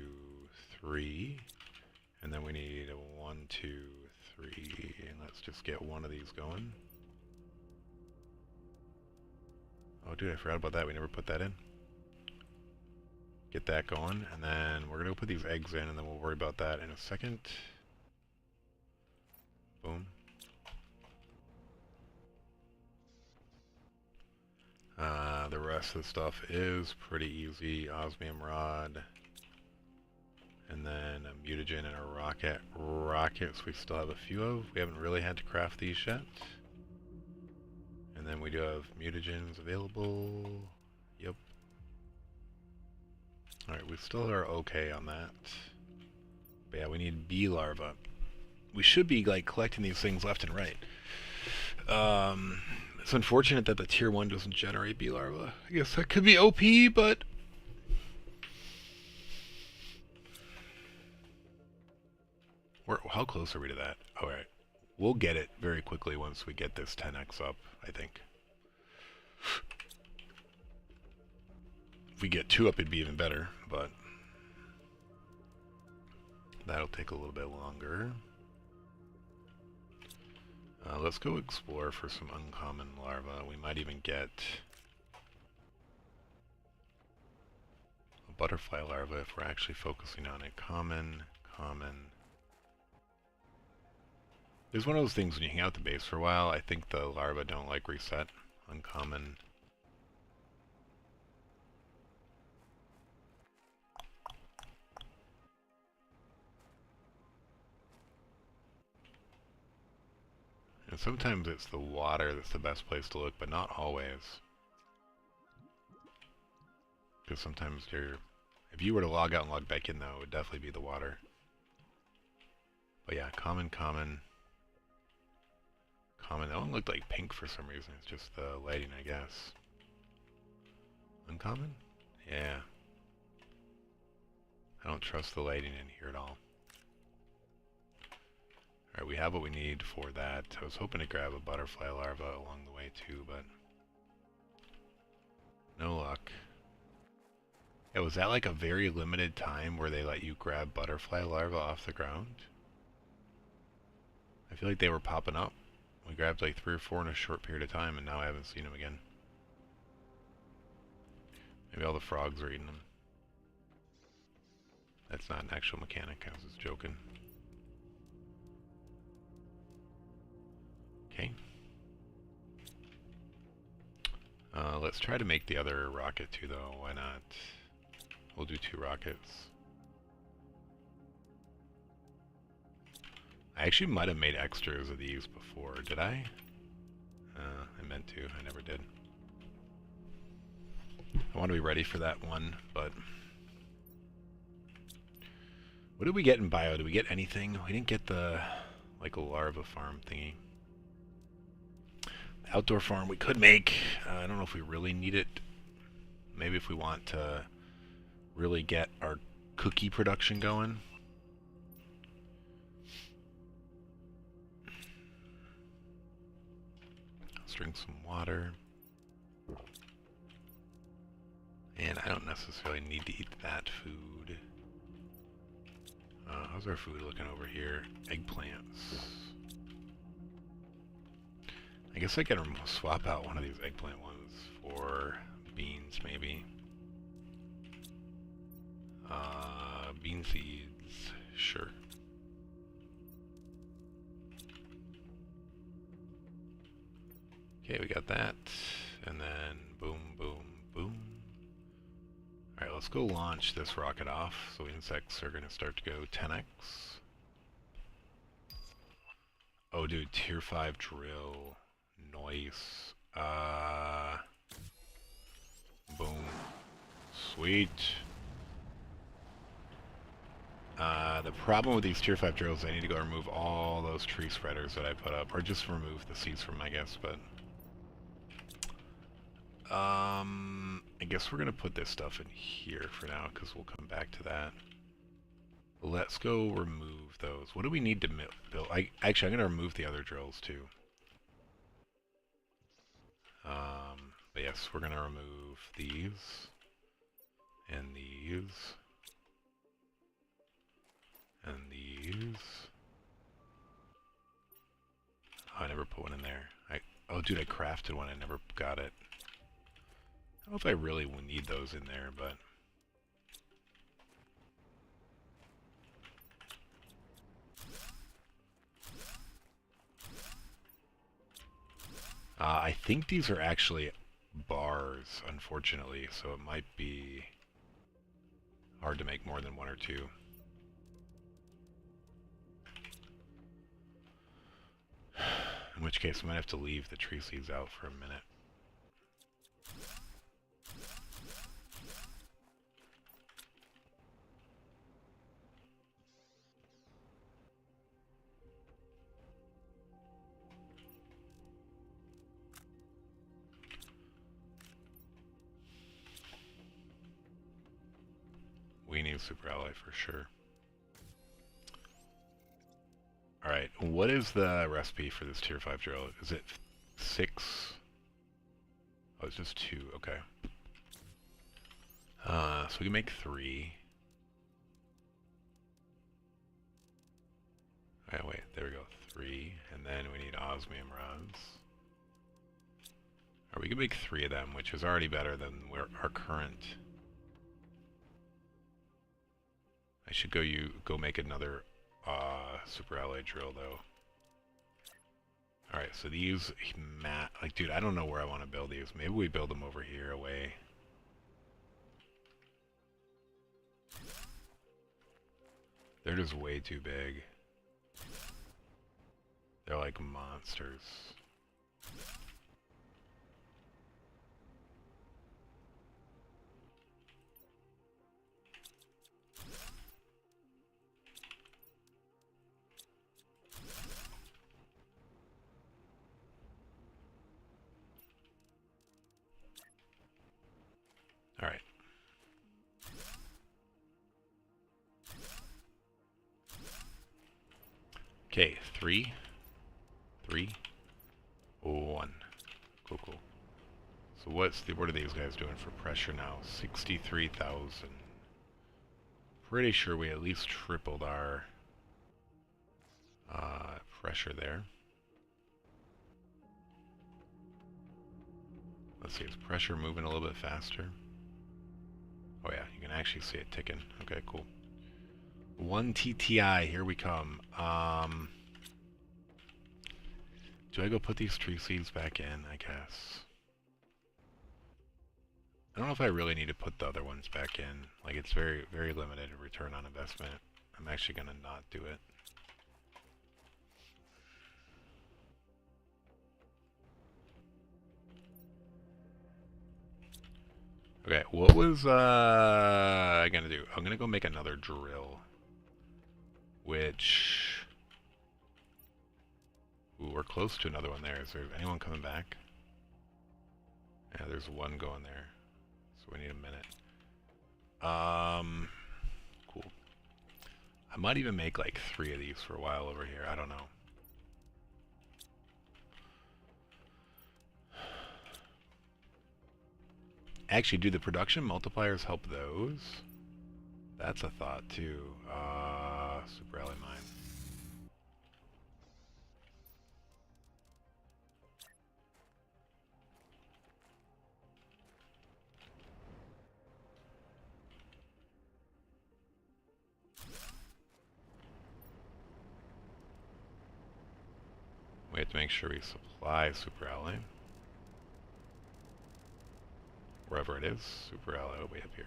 3. And then we need a 1, 2, 3. And let's just get one of these going. Oh, dude, I forgot about that. We never put that in. Get that going. And then we're going to put these eggs in, and then we'll worry about that in a second. Boom. The rest of the stuff is pretty easy. Osmium rod. And then a mutagen and a rocket. Rockets we still have a few of. We haven't really had to craft these yet. And then we do have mutagens available. Yep. Alright, we still are okay on that. But yeah, we need bee larvae. We should be, like, collecting these things left and right. It's unfortunate that the tier 1 doesn't generate bee larvae. I guess that could be OP, but... how close are we to that? Alright. We'll get it very quickly once we get this 10x up, I think. If we get 2 up, it'd be even better, but... that'll take a little bit longer. Let's go explore for some uncommon larvae. We might even get a butterfly larva if we're actually focusing on it. Common. It's one of those things when you hang out at the base for a while, I think the larvae don't like reset. Uncommon. And sometimes it's the water that's the best place to look, but not always. Because sometimes if you were to log out and log back in though, it would definitely be the water. But yeah, common. That one looked like pink for some reason. It's just the lighting, I guess. Uncommon? Yeah. I don't trust the lighting in here at all. Alright, we have what we need for that. I was hoping to grab a butterfly larva along the way too, but no luck. Yeah, was that like a very limited time where they let you grab butterfly larvae off the ground? I feel like they were popping up. We grabbed like 3 or 4 in a short period of time, and now I haven't seen them again. Maybe all the frogs are eating them. That's not an actual mechanic, I was just joking. Okay. Let's try to make the other rocket too, though. Why not? We'll do 2 rockets. I actually might have made extras of these before. Did I? I meant to. I never did. I want to be ready for that one, but... what did we get in bio? Did we get anything? We didn't get the, like, a larva farm thingy. The outdoor farm we could make. I don't know if we really need it. Maybe if we want to really get our cookie production going. Let's drink some water. And I don't necessarily need to eat that food. How's our food looking over here? Eggplants. I guess I can swap out one of these eggplant ones for beans, maybe. Bean seeds, sure. Okay, we got that. And then boom, boom, boom. Alright, let's go launch this rocket off. So insects are going to start to go 10x. Oh, dude, tier 5 drill. Nice. Boom. Sweet. The problem with these tier 5 drills, I need to go remove all those tree spreaders that I put up, or just remove the seeds from them, I guess, but... I guess we're gonna put this stuff in here for now, because we'll come back to that. Let's go remove those. What do we need to build? Actually, I'm gonna remove the other drills, too. But yes, we're gonna remove these, and these, and these. Oh, I never put one in there. Oh, dude, I crafted one. I never got it. I don't know if I really need those in there, but... I think these are actually bars, unfortunately, so it might be hard to make more than one or two. In which case, I might have to leave the tree seeds out for a minute. We need Super Ally for sure. Alright, what is the recipe for this tier 5 drill? Is it 6? Oh, it's just 2, okay. So we can make 3. Okay, wait, there we go, 3. And then we need osmium rods. Or we can make 3 of them, which is already better than our current... I should go make another Super Ally drill, though. Alright, so these, like, dude, I don't know where I want to build these. Maybe we build them over here away. They're just way too big. They're like monsters. Alright. Okay, 3, 1. Cool, cool. So what are these guys doing for pressure now? 63,000. Pretty sure we at least tripled our pressure there. Let's see, is pressure moving a little bit faster? Oh yeah, you can actually see it ticking. Okay, cool. 1 TTI, here we come. Do I go put these tree seeds back in, I guess? I don't know if I really need to put the other ones back in. Like, it's very, very limited return on investment. I'm actually gonna not do it. Okay, what was I gonna do? I'm gonna go make another drill. Which... Ooh, we're close to another one there. Is there anyone coming back? Yeah, there's one going there. So we need a minute. Cool. I might even make like 3 of these for a while over here. I don't know. Actually, do the production multipliers help those? That's a thought too. Super Ally Mine. We have to make sure we supply Super Ally. Wherever it is, Super Ally way up here.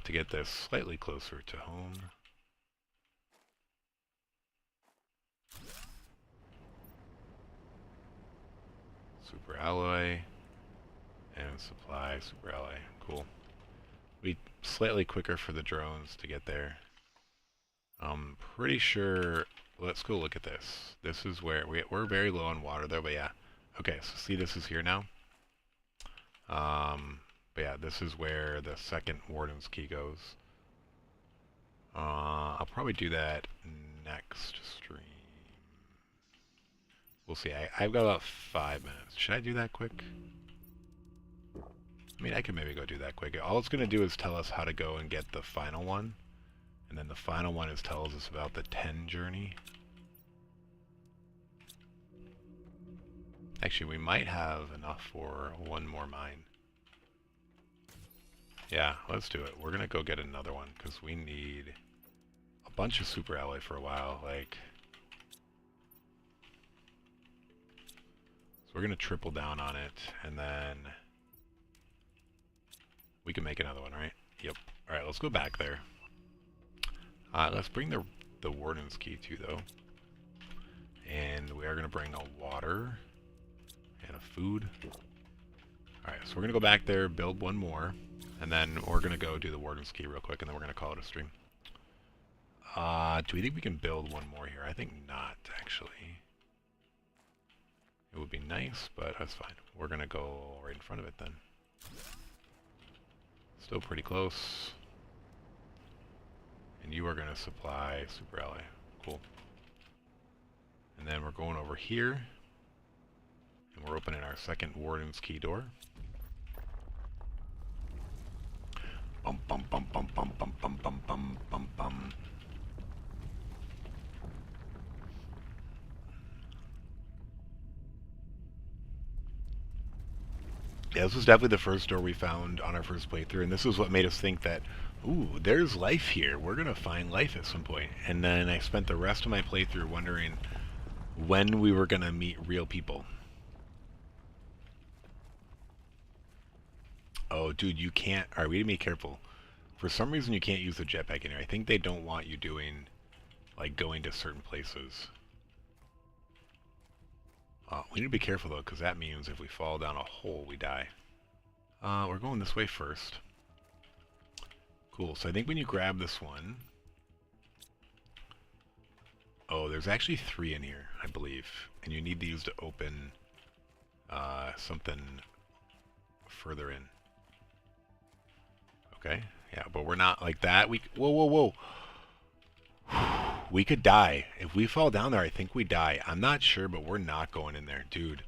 want to get this slightly closer to home. Super alloy and supply super alloy. Cool. Be slightly quicker for the drones to get there. I'm pretty sure. Let's go look at this. This is where we're very low on water though, but yeah. Okay, so see, this is here now. But yeah, this is where the second Warden's Key goes. I'll probably do that next stream. We'll see. I've got about 5 minutes. Should I do that quick? I mean, I could maybe go do that quick. All it's going to do is tell us how to go and get the final one. And then the final one is tells us about the 10 journey. Actually, we might have enough for one more mine. Yeah, let's do it. We're going to go get another one because we need a bunch of super alloy for a while. Like, so we're going to triple down on it, and then we can make another one, right? Yep. All right, let's go back there. Let's bring the Warden's Key too, though. And we are going to bring a water and a food. Alright, so we're going to go back there, build one more, and then we're going to go do the Warden's Key real quick, and then we're going to call it a stream. Do we think we can build one more here? I think not, actually. It would be nice, but that's fine. We're going to go right in front of it then. Still pretty close. And you are going to supply super alloy. Cool. And then we're going over here. And we're opening our second Warden's Key door. Bum bum bum bum bum bum bum bum bum bum bum. Yeah, this was definitely the first door we found on our first playthrough, and this is what made us think that, ooh, there's life here. We're gonna find life at some point. And then I spent the rest of my playthrough wondering when we were gonna meet real people. Oh, dude, you can't. Alright, we need to be careful. For some reason, you can't use the jetpack in here. I think they don't want you doing, like, going to certain places. We need to be careful, though, because that means if we fall down a hole, we die. We're going this way first. Cool, so I think when you grab this one... Oh, there's actually 3 in here, I believe. And you need these to open something further in. Okay, yeah, but we're not like that. Whoa, whoa, whoa. We could die. If we fall down there, I think we die. I'm not sure, but we're not going in there. Dude,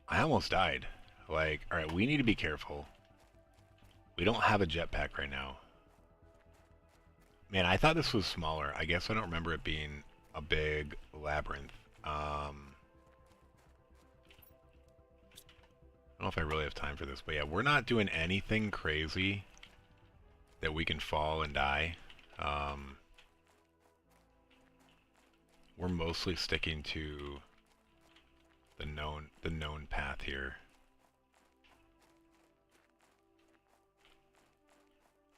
I almost died. Like, alright, we need to be careful. We don't have a jetpack right now. Man, I thought this was smaller. I guess I don't remember it being a big labyrinth. I don't know if I really have time for this, but yeah, we're not doing anything crazy that we can fall and die. We're mostly sticking to the known path here.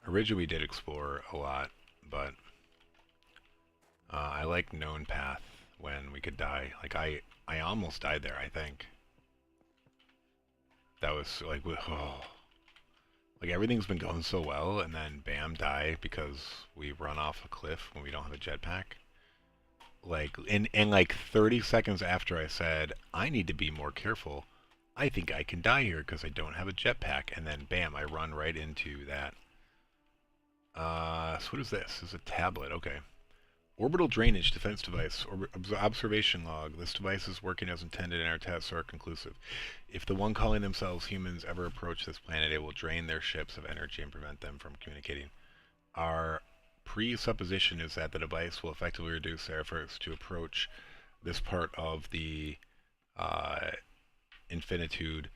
Originally we did explore a lot, but I like known path when we could die. Like I almost died there, I think. That was like, oh, like everything's been going so well, and then bam, die because we run off a cliff when we don't have a jetpack. Like, in like 30 seconds after I said, I need to be more careful, I think I can die here because I don't have a jetpack, and then bam, I run right into that. So what is this? This is a tablet, okay. Orbital drainage defense device, observation log. This device is working as intended and our tests are conclusive. If the one calling themselves humans ever approach this planet, it will drain their ships of energy and prevent them from communicating. Our presupposition is that the device will effectively reduce their efforts to approach this part of the infinitude,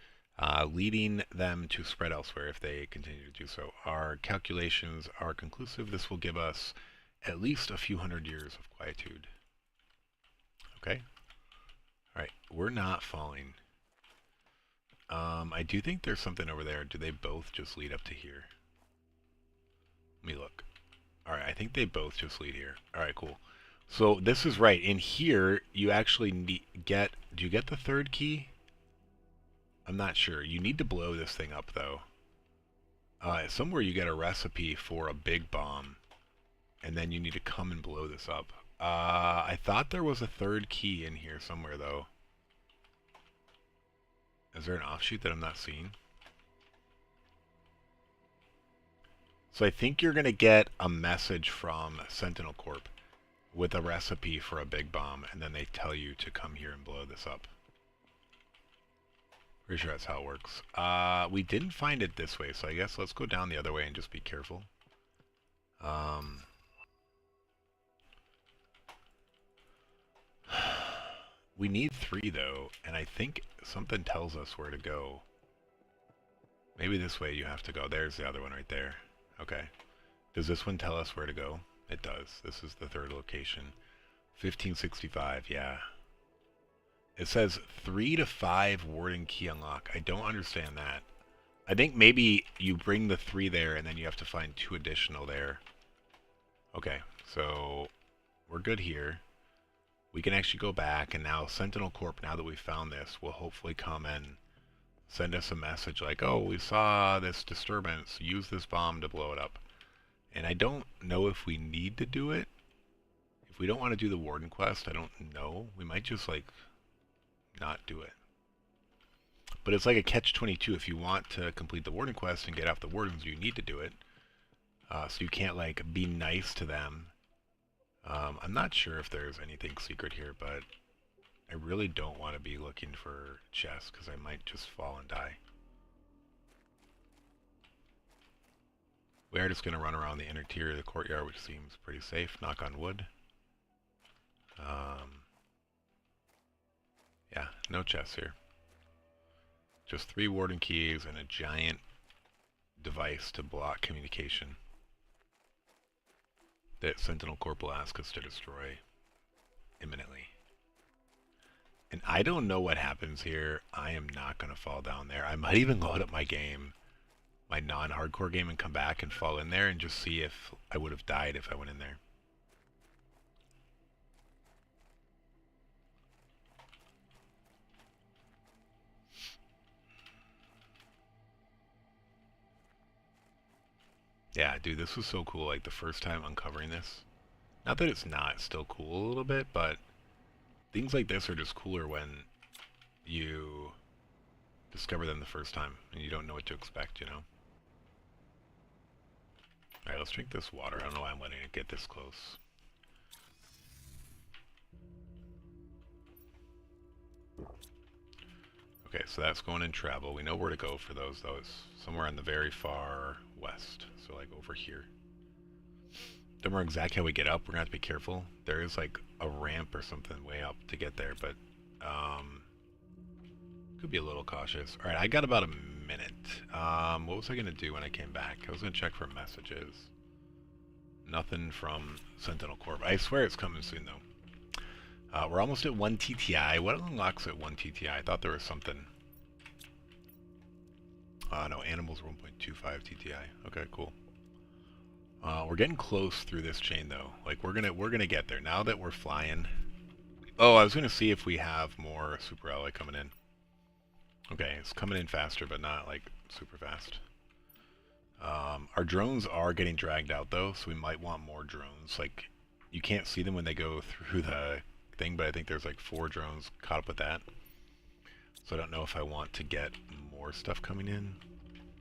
leading them to spread elsewhere if they continue to do so. Our calculations are conclusive. This will give us at least a few hundred years of quietude. Okay? Alright, we're not falling. I do think there's something over there. Do they both just lead up to here? Let me look. Alright, I think they both just lead here. Alright, cool. So this is right. In here, you actually get... Do you get the third key? I'm not sure. You need to blow this thing up, though. Somewhere you get a recipe for a big bomb. And then you need to come and blow this up. I thought there was a third key in here somewhere, though. Is there an offshoot that I'm not seeing? So I think you're going to get a message from Sentinel Corp with a recipe for a big bomb, and then they tell you to come here and blow this up. Pretty sure that's how it works. We didn't find it this way, so I guess let's go down the other way and just be careful. We need 3, though, and I think something tells us where to go. Maybe this way you have to go. There's the other one right there. Okay. Does this one tell us where to go? It does. This is the third location. 1565, yeah. It says 3 to 5 Warden key unlock. I don't understand that. I think maybe you bring the 3 there and then you have to find 2 additional there. Okay, so we're good here. We can actually go back, and now Sentinel Corp, now that we've found this, will hopefully come and send us a message like, oh, we saw this disturbance, use this bomb to blow it up. And I don't know if we need to do it. If we don't want to do the Warden quest, I don't know. We might just, like, not do it. But it's like a catch-22. If you want to complete the Warden quest and get off the Wardens, you need to do it. So you can't, like, be nice to them. I'm not sure if there's anything secret here, but I really don't want to be looking for chests, because I might just fall and die. We are just going to run around the interior of the courtyard, which seems pretty safe. Knock on wood. Yeah, no chests here. Just 3 Warden keys and a giant device to block communication that Sentinel Corp will ask us to destroy imminently. And I don't know what happens here. I am not going to fall down there. I might even load up my game, my non-hardcore game, and come back and fall in there and just see if I would have died if I went in there. Yeah, dude, this was so cool, like, the first time uncovering this. Not that it's not still cool a little bit, but things like this are just cooler when you discover them the first time and you don't know what to expect, you know? Alright, let's drink this water. I don't know why I'm letting it get this close. Okay, so that's going in travel. We know where to go for those, though. It's somewhere in the very far west. So, like, over here. Don't remember exactly how we get up. We're going to have to be careful. There is, like, a ramp or something way up to get there, but, could be a little cautious. Alright, I got about a minute. What was I going to do when I came back? I was going to check for messages. Nothing from Sentinel Corp. I swear it's coming soon, though. We're almost at 1 TTI. What unlocks at 1 TTI? I thought there was something. No, animals 1.25 TTI. Okay, cool. We're getting close through this chain, though. Like, we're gonna get there now that we're flying. Oh, I was gonna see if we have more super alloy coming in. Okay, it's coming in faster, but not like super fast. Our drones are getting dragged out, though, so we might want more drones. Like, you can't see them when they go through the thing, but I think there's like 4 drones caught up with that. So I don't know if I want to get more stuff coming in.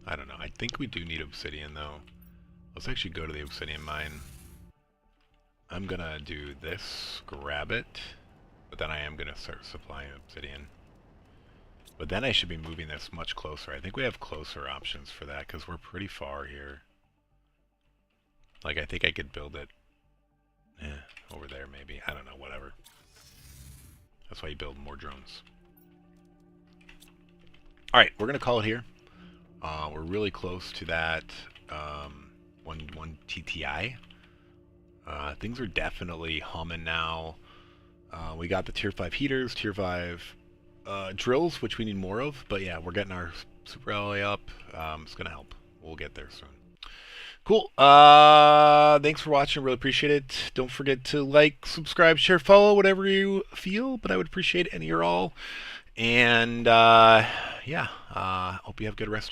I don't know. I think we do need obsidian, though. Let's actually go to the obsidian mine. I'm gonna do this, grab it, but then I am gonna start supplying obsidian. But then I should be moving this much closer. I think we have closer options for that, because we're pretty far here. Like, I think I could build it over there, maybe. I don't know, whatever. That's why you build more drones. Alright, we're going to call it here. We're really close to that 1 TTI. Things are definitely humming now. We got the tier 5 heaters, tier 5 drills, which we need more of. But yeah, we're getting our super alloy up. It's going to help. We'll get there soon. Cool. Thanks for watching. Really appreciate it. Don't forget to like, subscribe, share, follow, whatever you feel. But I would appreciate any or all. And yeah, hope you have a good rest of your